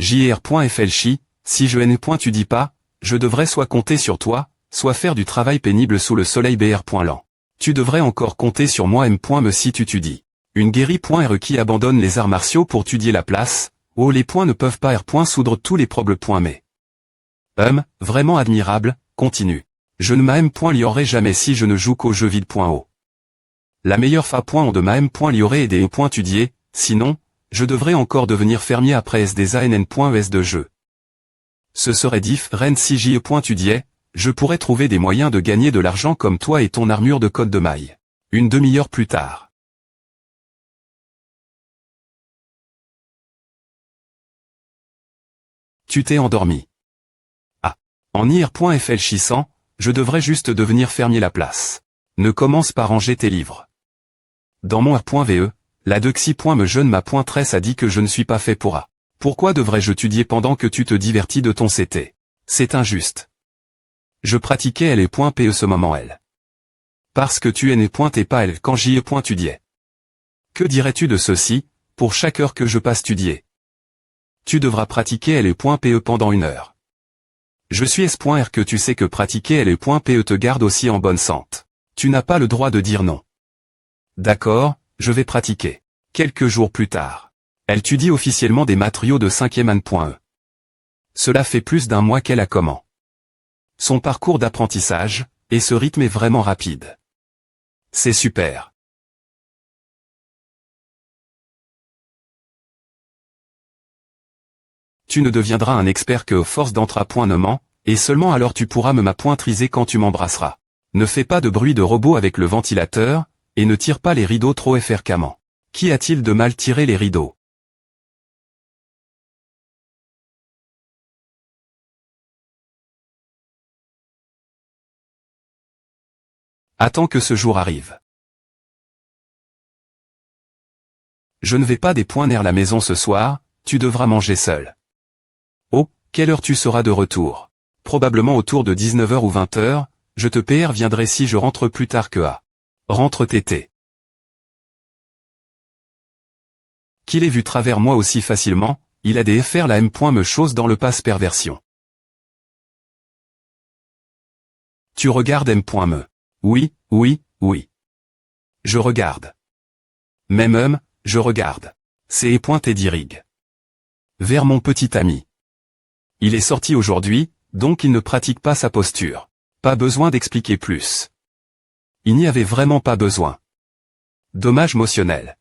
JR.FLCHI, si je tu dis pas, je devrais soit compter sur toi, soit faire du travail pénible sous le soleil BR.lan. Tu devrais encore compter sur moi M.me si tu dis. Une guérie.re qui abandonne les arts martiaux pour tudier la place, oh les points ne peuvent pas soudre tous les problèmes. Mais. Vraiment admirable, continue. Je ne m'aime.liorerai jamais si je ne joue qu'aux jeux vides.o. La meilleure fa.on de ma.liorerai et des tudier, sinon, je devrais encore devenir fermier après sdsann.es de jeu. Ce serait différent si je.tudiais, je pourrais trouver des moyens de gagner de l'argent comme toi et ton armure de code de maille. Une demi-heure plus tard. Tu t'es endormi. Ah. En ir.flchissant, je devrais juste devenir fermier la place. Ne commence pas à ranger tes livres. Dans mon r.ve, la Dexy. Me jeune ma .tresse a dit que je ne suis pas fait pour A. Pourquoi devrais-je tudier pendant que tu te divertis de ton CT? C'est injuste. Je pratiquais L.pe ce moment L. Parce que tu n'es pas L quand tudiais. Que dirais-tu de ceci, pour chaque heure que je passe tudier? Tu devras pratiquer L.pe pendant 1 heure. Je suis S.R que tu sais que pratiquer L.pe te garde aussi en bonne santé. Tu n'as pas le droit de dire non. D'accord, je vais pratiquer. Quelques jours plus tard. Elle tudie officiellement des matériaux de 5e an.e. Cela fait plus d'1 mois qu'elle a comment. Son parcours d'apprentissage, et ce rythme est vraiment rapide. C'est super. Tu ne deviendras un expert que force d'entrapointement, et seulement alors tu pourras me m'appointriser quand tu m'embrasseras. Ne fais pas de bruit de robot avec le ventilateur, et ne tire pas les rideaux trop fréquemment. Qui a-t-il de mal tiré les rideaux? Attends que ce jour arrive. Je ne vais pas dépoiner la maison ce soir, tu devras manger seul. Oh, quelle heure tu seras de retour? Probablement autour de 19h ou 20h, je te viendrai si je rentre plus tard que à. Rentre tété. Qu'il ait vu travers moi aussi facilement, il a des FR la me chose dans le passe perversion. Tu regardes me. Oui, oui, oui. Je regarde. Même je regarde. C'est et dirig. Vers mon petit ami. Il est sorti aujourd'hui, donc il ne pratique pas sa posture. Pas besoin d'expliquer plus. Il n'y avait vraiment pas besoin. Dommage émotionnel.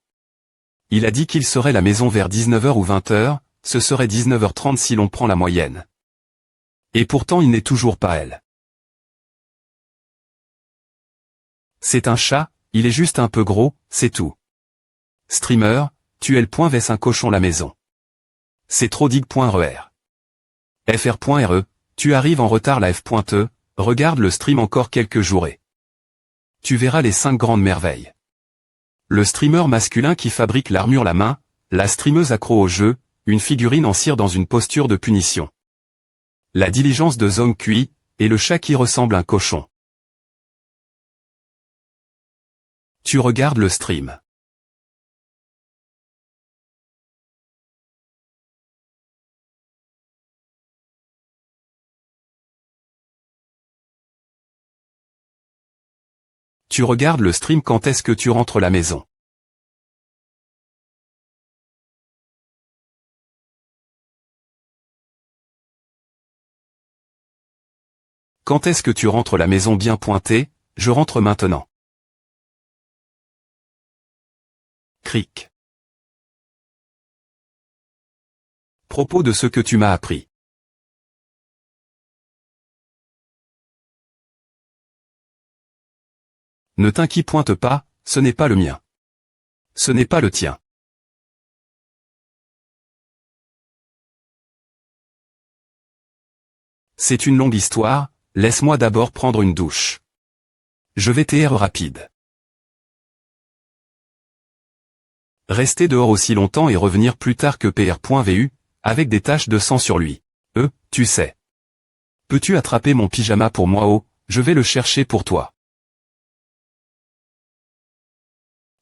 Il a dit qu'il serait à la maison vers 19h ou 20h, ce serait 19h30 si l'on prend la moyenne. Et pourtant il n'est toujours pas elle. C'est un chat, il est juste un peu gros, c'est tout. Streamer, tu es le point vs un cochon la maison. C'est trop dig.re. fr.re, tu arrives en retard la f.e, regarde le stream encore quelques jours et tu verras les 5 grandes merveilles. Le streamer masculin qui fabrique l'armure la main, la streameuse accro au jeu, une figurine en cire dans une posture de punition. La diligence de Zong Kui, et le chat qui ressemble à un cochon. Tu regardes le stream. Tu regardes le stream quand est-ce que tu rentres à la maison? Quand est-ce que tu rentres à la maison bien pointé, je rentre maintenant. Cric. Propos de ce que tu m'as appris. Ne t'inquiète pas, ce n'est pas le mien. Ce n'est pas le tien. C'est une longue histoire, laisse-moi d'abord prendre une douche. Je vais t'être rapide. Rester dehors aussi longtemps et revenir plus tard que PR.vu, avec des taches de sang sur lui. Tu sais. Peux-tu attraper mon pyjama pour moi? Oh, je vais le chercher pour toi.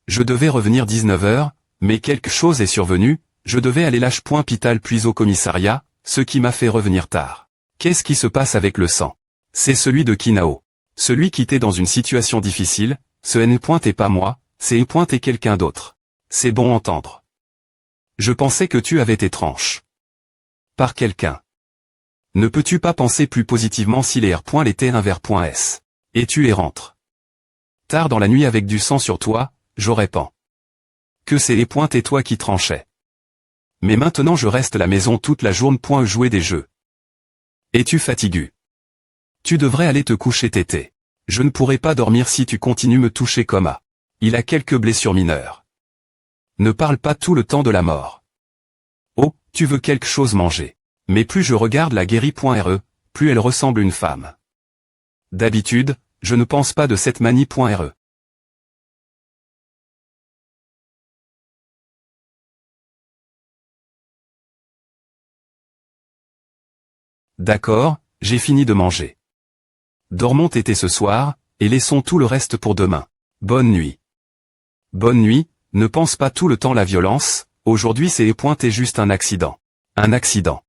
Je devais revenir 19h, mais quelque chose est survenu, je devais aller l'H.Pital puis au commissariat, ce qui m'a fait revenir tard. Qu'est-ce qui se passe avec le sang? C'est celui de Kinao. Celui qui était dans une situation difficile, ce N. est pas moi, c'est E. et quelqu'un d'autre. C'est bon entendre. Je pensais que tu avais tes tranches. Par quelqu'un. Ne peux-tu pas penser plus positivement si les R. l'étaient un vers.s. Et tu les rentres. Tard dans la nuit avec du sang sur toi, j'aurais pan. Que c'est les et toi qui tranchais. Mais maintenant je reste à la maison toute la journée. Jouer des jeux. Es-tu fatigué? Tu devrais aller te coucher tété. Je ne pourrai pas dormir si tu continues me toucher comme à. Il a quelques blessures mineures. Ne parle pas tout le temps de la mort. Oh, tu veux quelque chose manger. Mais plus je regarde la guérie.re, plus elle ressemble à une femme. D'habitude, je ne pense pas de cette manie.re. D'accord, j'ai fini de manger. Dormons tété ce soir, et laissons tout le reste pour demain. Bonne nuit. Bonne nuit, ne pense pas tout le temps la violence, aujourd'hui c'est est juste un accident. Un accident.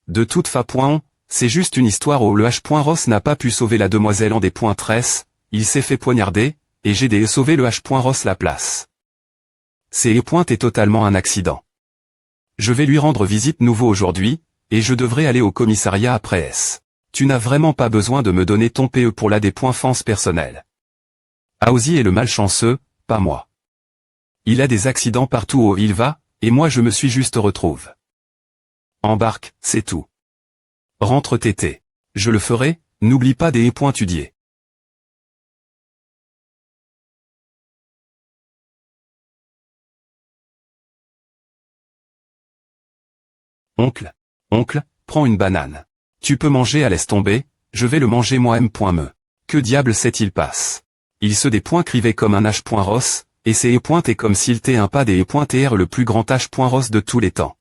De toute façon, c'est juste une histoire où le H. Ross n'a pas pu sauver la demoiselle en des .tresse, il s'est fait poignarder, et j'ai des sauvé le H. Ross la place. C'est est totalement un accident. Je vais lui rendre visite nouveau aujourd'hui, et je devrais aller au commissariat après S. Tu n'as vraiment pas besoin de me donner ton PE pour la des .fans personnels. Aozi est le malchanceux, pas moi. Il a des accidents partout où il va, et moi je me suis juste retrouve. Embarque, c'est tout. Rentre tété. Je le ferai, n'oublie pas des pointudiers. Oncle, prends une banane. Tu peux manger à laisse tomber, je vais le manger moi-même. Que diable s'est-il passe? Il se crivait comme un H. Ross, et c'est est comme s'il t'est un pas des r le plus grand H. Ross de tous les temps.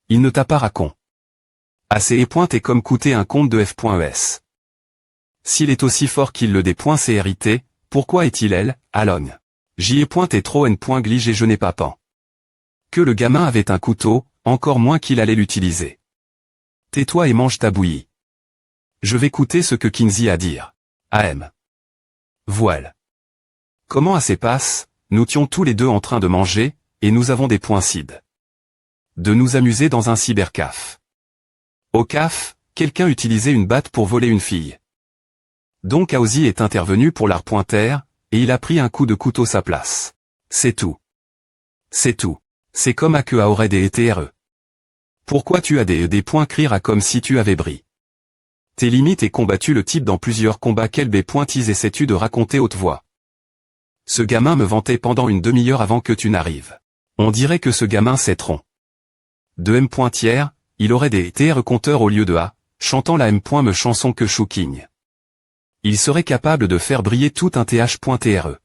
Il ne t'a pas racon. Assez est comme coûter un compte de F.es. S'il est aussi fort qu'il le D.crit, pourquoi est-il elle, Alogne? J'y est trop N. Glige et je n'ai pas pan. Que le gamin avait un couteau, encore moins qu'il allait l'utiliser. Tais-toi et mange ta bouillie. Je vais écouter ce que Kinsey a à dire. AM. Voile. Comment assez passe, nous étions tous les deux en train de manger, et nous avons des cides. De nous amuser dans un cybercaf. Au caf, quelqu'un utilisait une batte pour voler une fille. Donc Aozi est intervenu pour la repointer, et il a pris un coup de couteau sa place. C'est tout. C'est tout. C'est comme à que a aurait des ETRE. Pourquoi tu as des points criera comme si tu avais bris. Tes limites et combattu le type dans plusieurs combats quel pointise essaies-tu de raconter haute voix. Ce gamin me vantait pendant une demi-heure avant que tu n'arrives. On dirait que ce gamin c'est tronc. De M. Il aurait des TR compteurs au lieu de A, chantant la M. me chanson que chouquigne. Il serait capable de faire briller tout un TH.TRE.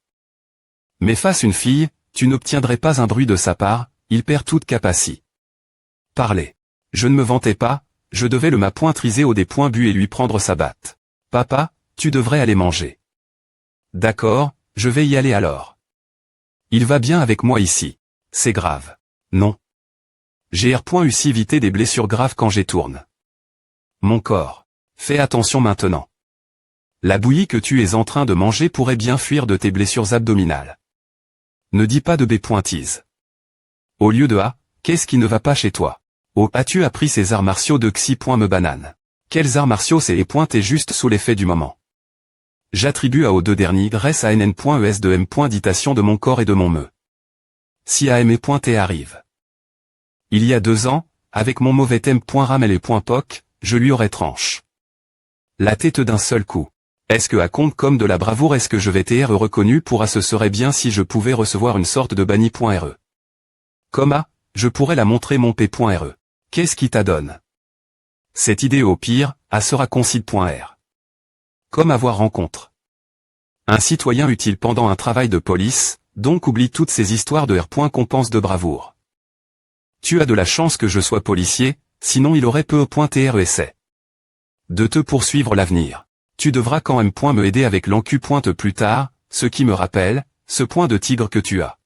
Mais face une fille, tu n'obtiendrais pas un bruit de sa part, il perd toute capacité. Parler. Je ne me vantais pas, je devais le m'appointriser au des points bu et lui prendre sa batte. Papa, tu devrais aller manger. D'accord, je vais y aller alors. Il va bien avec moi ici. C'est grave. Non. J'ai R.ussi éviter des blessures graves quand j'y tourne. Mon corps. Fais attention maintenant. La bouillie que tu es en train de manger pourrait bien fuir de tes blessures abdominales. Ne dis pas de B.tise. Au lieu de A, qu'est-ce qui ne va pas chez toi? Oh, as-tu appris ces arts martiaux de Xi. Me banane. Quels arts martiaux c'est pointé juste sous l'effet du moment. J'attribue à aux deux derniers grâce à nn.es de m.ditation de mon corps et de mon me. Si am.t arrive. Il y a 2 ans, avec mon mauvais thème.ramel et .poc, je lui aurais tranche la tête d'un seul coup. Est-ce que à compte comme de la bravoure est-ce que je vais tr reconnu pour ce serait bien si je pouvais recevoir une sorte de banni.re. Comme a, je pourrais la montrer mon p.re. Qu'est-ce qui t'adonne? Cette idée au pire, a sera concide.r. Comme avoir rencontre. Un citoyen utile pendant un travail de police, donc oublie toutes ces histoires de r. Compense de bravoure. Tu as de la chance que je sois policier, sinon il aurait peu .tr essai de te poursuivre l'avenir. Tu devras quand même me aider avec l'encu pointe plus tard, ce qui me rappelle, ce point de tigre que tu as.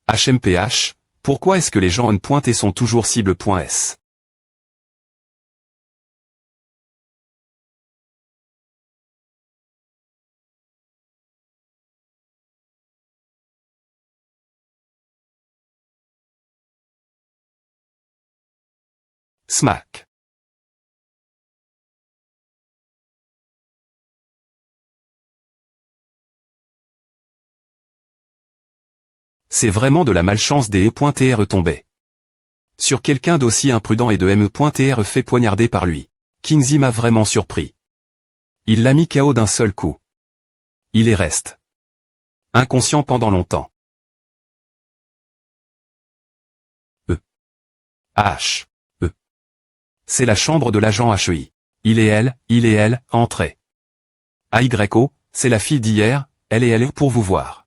HMPH, pourquoi est-ce que les gens on.t sont toujours cible.s? Smack. C'est vraiment de la malchance des e.tr tombés sur quelqu'un d'aussi imprudent et de m.tr fait poignarder par lui. Kingsley m'a vraiment surpris. Il l'a mis KO d'un seul coup. Il est reste inconscient pendant longtemps. H. C'est la chambre de l'agent HEI. Il et elle, entrez. AYO, c'est la fille d'hier, elle et elle pour vous voir.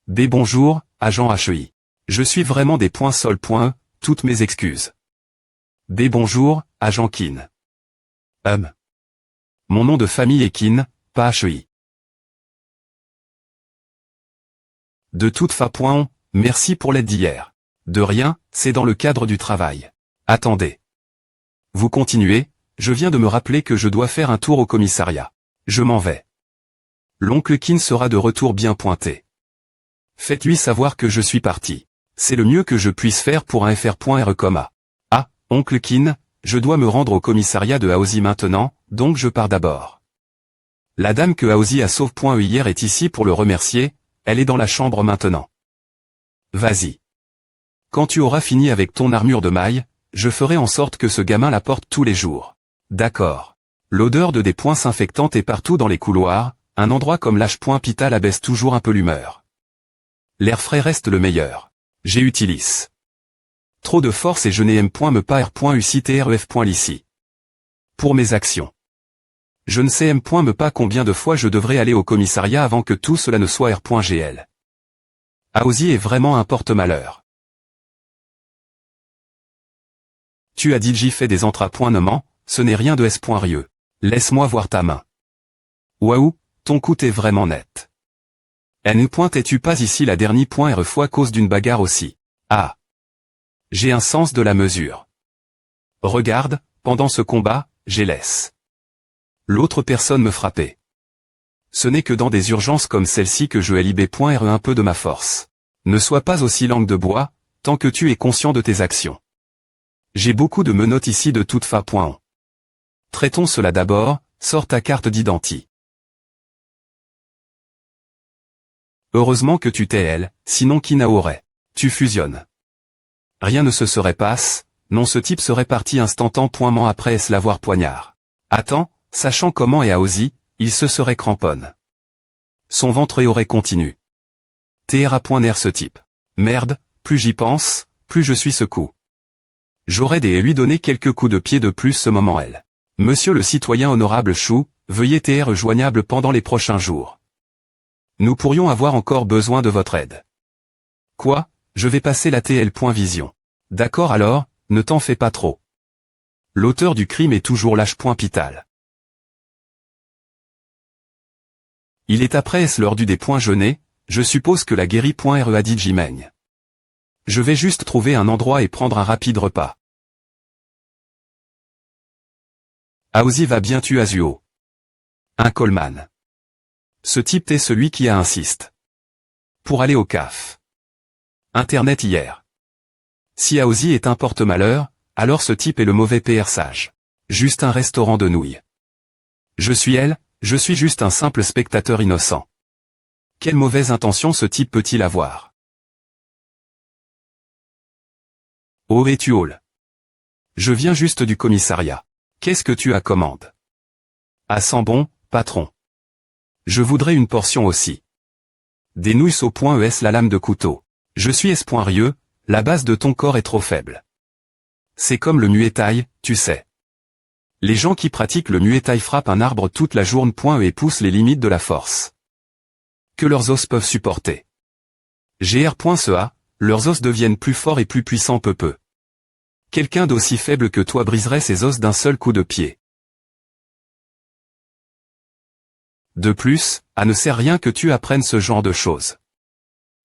B. Bonjour, agent HEI. Je suis vraiment des .sol.e, toutes mes excuses. B. Bonjour, agent Kin. Mon nom de famille est Kin, pas HEI. De toute façon, merci pour l'aide d'hier. De rien, c'est dans le cadre du travail. Attendez. Vous continuez, je viens de me rappeler que je dois faire un tour au commissariat. Je m'en vais. L'oncle Kin sera de retour bien pointé. Faites-lui savoir que je suis parti. C'est le mieux que je puisse faire pour un fr.re. Ah, oncle Kin, je dois me rendre au commissariat de Aozi maintenant, donc je pars d'abord. La dame que Aozi a sauve.e hier est ici pour le remercier, elle est dans la chambre maintenant. Vas-y. Quand tu auras fini avec ton armure de maille, je ferai en sorte que ce gamin la porte tous les jours. D'accord. L'odeur de des poings s'infectantes est partout dans les couloirs, un endroit comme l'H.Pital abaisse toujours un peu l'humeur. L'air frais reste le meilleur. J'utilise trop de force et je n'ai me pas r.uctref.lici. Pour mes actions. Je ne sais me pas combien de fois je devrais aller au commissariat avant que tout cela ne soit r.gl. Aozi est vraiment un porte-malheur. Tu as dit fait des entrapointements, ce n'est rien de s.rieux. Laisse-moi voir ta main. Waouh, ton coup est vraiment net. Es-tu pas ici la dernière .r fois cause d'une bagarre aussi? Ah. J'ai un sens de la mesure. Regarde, pendant ce combat, j'ai laisse l'autre personne me frapper. Ce n'est que dans des urgences comme celle-ci que je lib.re un peu de ma force. Ne sois pas aussi langue de bois, tant que tu es conscient de tes actions. J'ai beaucoup de menottes ici de toute façon. Traitons cela d'abord, sors ta carte d'identité. Heureusement que tu t'es elle, sinon qui n'aurait. Tu fusionnes. Rien ne se serait passe, non ce type serait parti instantanément après l'avoir poignard. Attends, sachant comment est Aozi, il se serait cramponne. Son ventre aurait continué. Tr.ner ce type. Merde, plus j'y pense, plus je suis ce coup. J'aurais des lui donner quelques coups de pied de plus ce moment elle. Monsieur le citoyen honorable Chou, veuillez tr joignable pendant les prochains jours. Nous pourrions avoir encore besoin de votre aide. Quoi, je vais passer la tl.vision. D'accord alors, ne t'en fais pas trop. L'auteur du crime est toujours l'H.Pital. Il est après l'heure du des points jeûnés, je suppose que la guérie.re a dit j'y mène. Je vais juste trouver un endroit et prendre un rapide repas. Aozi va bien tu Azuo. Un Coleman. Ce type est celui qui a insiste. Pour aller au CAF. Internet hier. Si Aozi est un porte-malheur, Alors ce type est le mauvais PR sage. Juste un restaurant de nouilles. Je suis elle, je suis juste un simple spectateur innocent. Quelle mauvaise intention ce type peut-il avoir? Oh et tu hall. Je viens juste du commissariat. Qu'est-ce que tu as commande? Ah sans bon, patron. Je voudrais une portion aussi. Des nouilles au point ES la lame de couteau. Je suis espoirieux, la base de ton corps est trop faible. C'est comme le Muay Thai, tu sais. Les gens qui pratiquent le Muay Thai frappent un arbre toute la journée et poussent les limites de la force que leurs os peuvent supporter. Gr.ca, leurs os deviennent plus forts et plus puissants peu. Quelqu'un d'aussi faible que toi briserait ses os d'un seul coup de pied. De plus, à ne sert rien que tu apprennes ce genre de choses.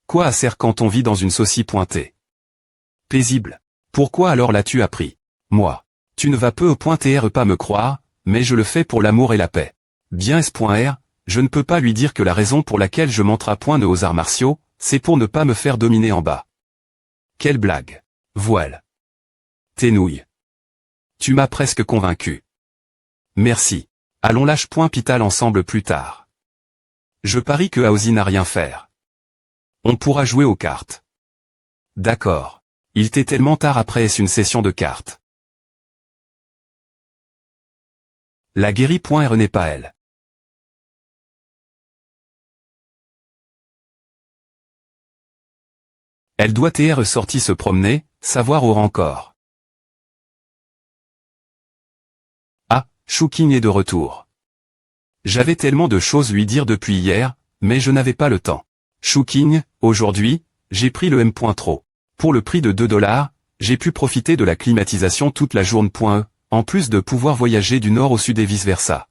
Quoi à sert quand on vit dans une saucisse pointée? Paisible. Pourquoi alors l'as-tu appris? Moi. Tu ne vas peu au point tr pas me croire, mais je le fais pour l'amour et la paix. Bien s.r, je ne peux pas lui dire que la raison pour laquelle je m'entra point aux arts martiaux, c'est pour ne pas me faire dominer en bas. Quelle blague. Voile. Tes nouilles. Tu m'as presque convaincu. Merci. Allons lâche point Pital ensemble plus tard. Je parie que Aozi n'a rien faire. On pourra jouer aux cartes. D'accord. Il t'est tellement tard après est-ce une session de cartes. La guérie.r n'est pas elle. Elle doit être sortie se promener, savoir où encore. Ah, Chouking est de retour. J'avais tellement de choses lui dire depuis hier, mais je n'avais pas le temps. Chouking, aujourd'hui, j'ai pris le M.Tro. Pour le prix de $2, j'ai pu profiter de la climatisation toute la journée. En plus de pouvoir voyager du nord au sud et vice-versa.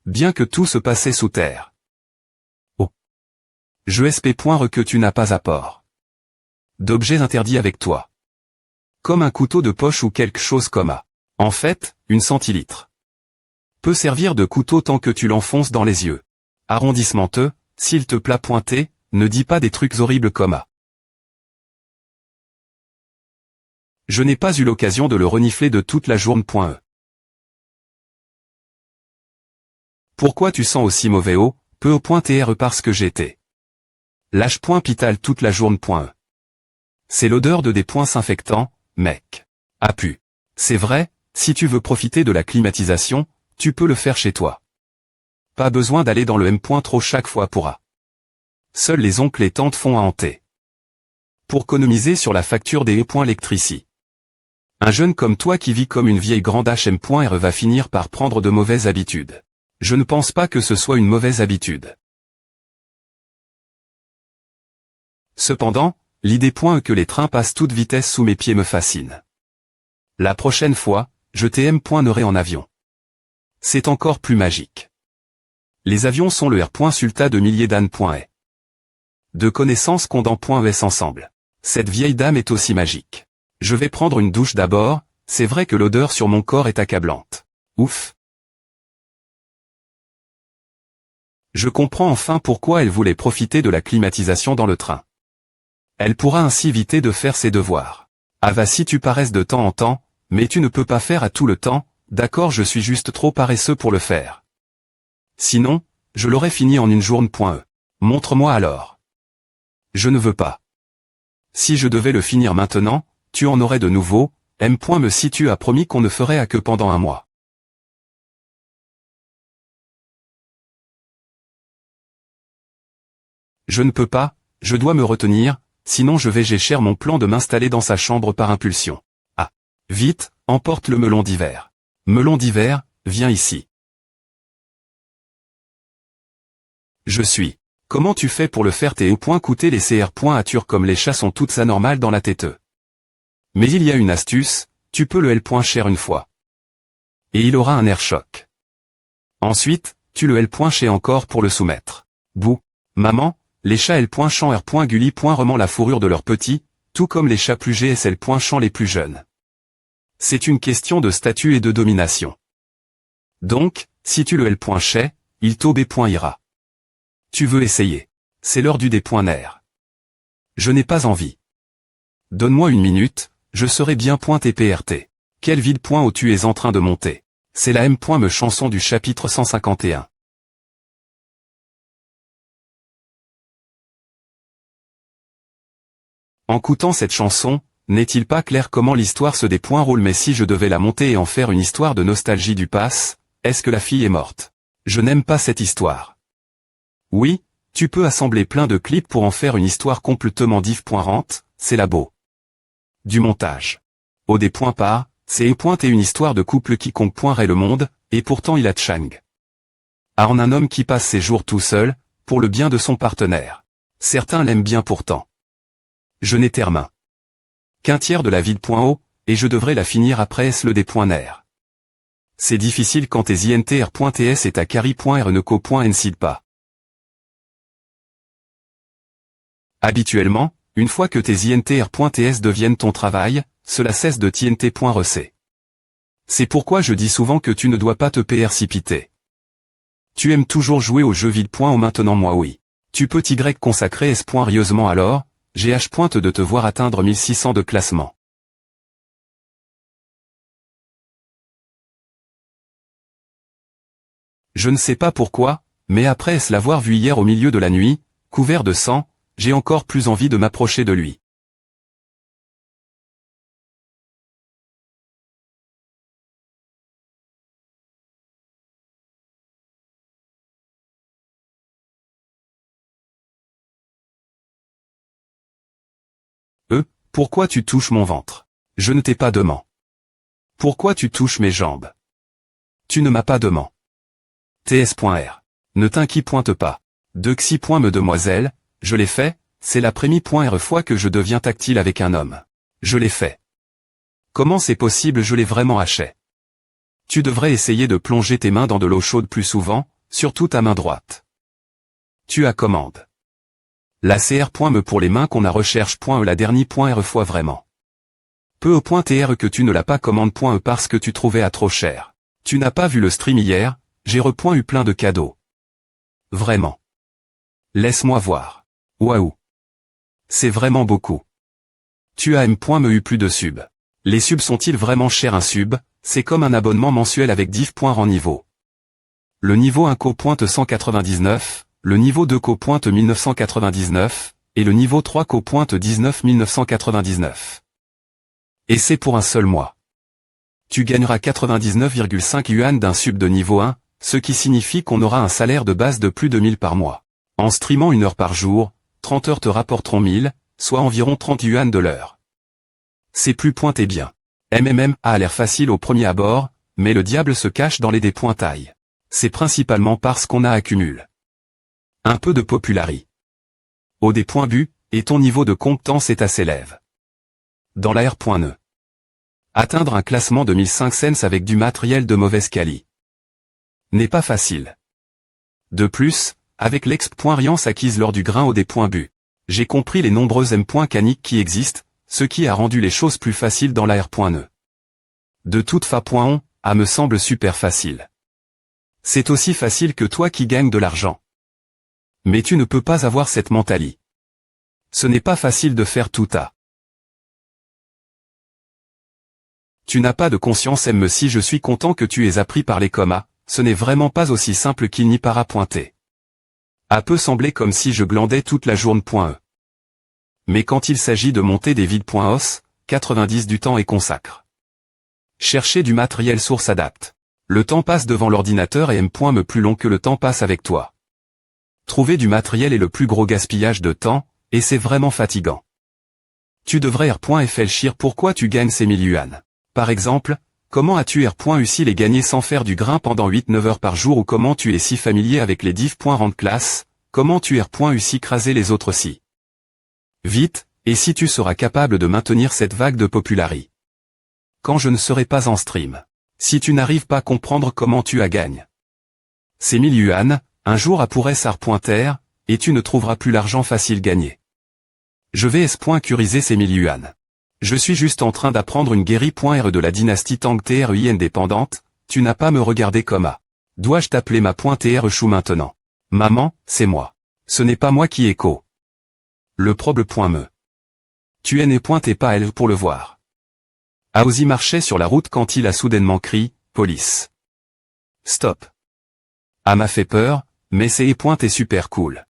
Bien que tout se passait sous terre. Oh. Je sp.re que tu n'as pas apport d'objets interdits avec toi. Comme un couteau de poche ou quelque chose comme ça. En fait, une centilitre peut servir de couteau tant que tu l'enfonces dans les yeux. Arrondissementeux, s'il te plaît pointé, ne dis pas des trucs horribles comme ça. Je n'ai pas eu l'occasion de le renifler de toute la journée. Pourquoi tu sens aussi mauvais peu au point tr parce que j'étais. Lâche point Pital toute la journée. C'est l'odeur de des points s'infectant, mec. Ah pu. C'est vrai, si tu veux profiter de la climatisation, tu peux le faire chez toi. Pas besoin d'aller dans le M.Tro chaque fois pourra. Seuls les oncles et tantes font à hanter. Pour économiser sur la facture des électricité. Un jeune comme toi qui vit comme une vieille grande HM.R va finir par prendre de mauvaises habitudes. Je ne pense pas que ce soit une mauvaise habitude. Cependant, l'idée que les trains passent toute vitesse sous mes pieds me fascine. La prochaine fois, je t'aimerai en avion. C'est encore plus magique. Les avions sont le R.sulta de milliers d'ânes.est. De connaissances condamn.es ensemble. Cette vieille dame est aussi magique. Je vais prendre une douche d'abord, c'est vrai que l'odeur sur mon corps est accablante. Ouf. Je comprends enfin pourquoi elle voulait profiter de la climatisation dans le train. Elle pourra ainsi éviter de faire ses devoirs. Ah va si tu paraisses de temps en temps, mais tu ne peux pas faire à tout le temps, d'accord je suis juste trop paresseux pour le faire. Sinon, je l'aurais fini en une journée. Montre-moi alors. Je ne veux pas. Si je devais le finir maintenant, tu en aurais de nouveau, M. me situe a promis qu'on ne ferait à que pendant un mois. Je ne peux pas, je dois me retenir, sinon je vais cher mon plan de m'installer dans sa chambre par impulsion. Ah. Vite, emporte le melon d'hiver. Melon d'hiver, viens ici. Je suis. Comment tu fais pour le faire tes coûter les CR. Ature comme les chats sont toutes anormales dans la tête. Mais il y a une astuce, tu peux le L. Cher une fois. Et il aura un air choc. Ensuite, tu le L. Chez encore pour le soumettre. Bouh. Maman, les chats L. Champ R. Gulli. Remant la fourrure de leurs petits, tout comme les chats plus GSL. Champ les plus jeunes. C'est une question de statut et de domination. Donc, si tu le L. Chez, il t'au B. Ira. Tu veux essayer. C'est l'heure du D.ner. Je n'ai pas envie. Donne-moi une minute, je serai bien TPRT. Quelle ville .o tu es en train de monter? C'est la M.me chanson du chapitre 151. En écoutant cette chanson, n'est-il pas clair comment l'histoire se déroule, mais si je devais la monter et en faire une histoire de nostalgie du pass, est-ce que la fille est morte? Je n'aime pas cette histoire. Oui, tu peux assembler plein de clips pour en faire une histoire complètement différente, c'est la beau du montage. Au des points par, c'est et une histoire de couple quiconque pointerait le monde, et pourtant il a Chang. En un homme qui passe ses jours tout seul, pour le bien de son partenaire. Certains l'aiment bien pourtant. Je n'ai termin qu'un tiers de la vie .o, et je devrais la finir après le des .ner. C'est difficile quand tes intr.ts et ta carry.rneco.ncide pas. Habituellement, une fois que tes intr.ts deviennent ton travail, cela cesse de tnt.rec. C'est pourquoi je dis souvent que tu ne dois pas te précipiter. Tu aimes toujours jouer au jeu vide.o maintenant moi oui. Tu peux t'y consacrer rieusement alors, GH pointe de te voir atteindre 1600 de classement. Je ne sais pas pourquoi, mais après l'avoir vu hier au milieu de la nuit, couvert de sang, j'ai encore plus envie de m'approcher de lui. Pourquoi tu touches mon ventre? Je ne t'ai pas demandé. Pourquoi tu touches mes jambes? Tu ne m'as pas demandé. ts.r. Ne t'inquiète pas. De xi. Demoiselle, je l'ai fait, c'est la première fois que je deviens tactile avec un homme. Je l'ai fait. Comment c'est possible? Je l'ai vraiment haché. Tu devrais essayer de plonger tes mains dans de l'eau chaude plus souvent, surtout ta main droite. Tu as commande. La cr.me pour les mains qu'on a recherche.e la dernière.r fois vraiment. Peu au point tr que tu ne l'as pas commande.e parce que tu trouvais à trop cher. Tu n'as pas vu le stream hier, j'ai eu plein de cadeaux. Vraiment. Laisse-moi voir. Waouh. C'est vraiment beaucoup. Tu as m.me eu plus de subs. Les subs sont-ils vraiment chers? Un sub, c'est comme un abonnement mensuel avec diff. En niveau. Le niveau 1 co pointe 199, le niveau 2 co pointe 1999, et le niveau 3 co pointe 1999. Et c'est pour un seul mois. Tu gagneras 99,5 yuan d'un sub de niveau 1, ce qui signifie qu'on aura un salaire de base de plus de 1000 par mois. En streamant 1 heure par jour, 30 heures te rapporteront 1000, soit environ 30 yuan de l'heure. C'est plus pointé bien. MMM a l'air facile au premier abord, mais le diable se cache dans les dépointailles. C'est principalement parce qu'on a accumulé un peu de popularité. Au des points bu, et ton niveau de compétence est assez élève. Dans la R.ne. Atteindre un classement de 1500 avec du matériel de mauvaise qualité n'est pas facile. De plus, avec l'expérience acquise lors du grain au des points bu, j'ai compris les nombreuses M. caniques qui existent, ce qui a rendu les choses plus faciles dans la R.ne. De toute façon, a me semble super facile. C'est aussi facile que toi qui gagnes de l'argent. Mais tu ne peux pas avoir cette mentalité. Ce n'est pas facile de faire tout à. Tu n'as pas de conscience M. Si je suis content que tu aies appris par les commas, ce n'est vraiment pas aussi simple qu'il n'y paraît pointer. A peut sembler comme si je glandais toute la journée.e. Mais quand il s'agit de monter des vides.os, 90 du temps est consacre. Chercher du matériel source adapte. Le temps passe devant l'ordinateur et M.me plus long que le temps passe avec toi. Trouver du matériel est le plus gros gaspillage de temps, et c'est vraiment fatigant. Tu devrais R.fléchir pourquoi tu gagnes ces 1000 yuan. Par exemple, comment as-tu R.u les gagner sans faire du grain pendant 8-9 heures par jour ou comment tu es si familier avec les diff. Rente classe, comment tu R.u si craser les autres si. Vite, et si tu seras capable de maintenir cette vague de popularité. Quand je ne serai pas en stream. Si tu n'arrives pas à comprendre comment tu as gagné ces 1000 yuan, un jour à pourrait s'arpointer, et tu ne trouveras plus l'argent facile gagné. Je vais curiser ces 1000 yuan. Je suis juste en train d'apprendre une guérie.r de la dynastie Tang Trui indépendante, tu n'as pas me regarder comme à. Dois-je t'appeler ma .tr chou maintenant? Maman, c'est moi. Ce n'est pas moi qui écho. Le problème.me. Tu es né. Et pas elle pour le voir. Aozi marchait sur la route quand il a soudainement crié « Police !» Stop. A m'a fait peur, mais c'est et super cool.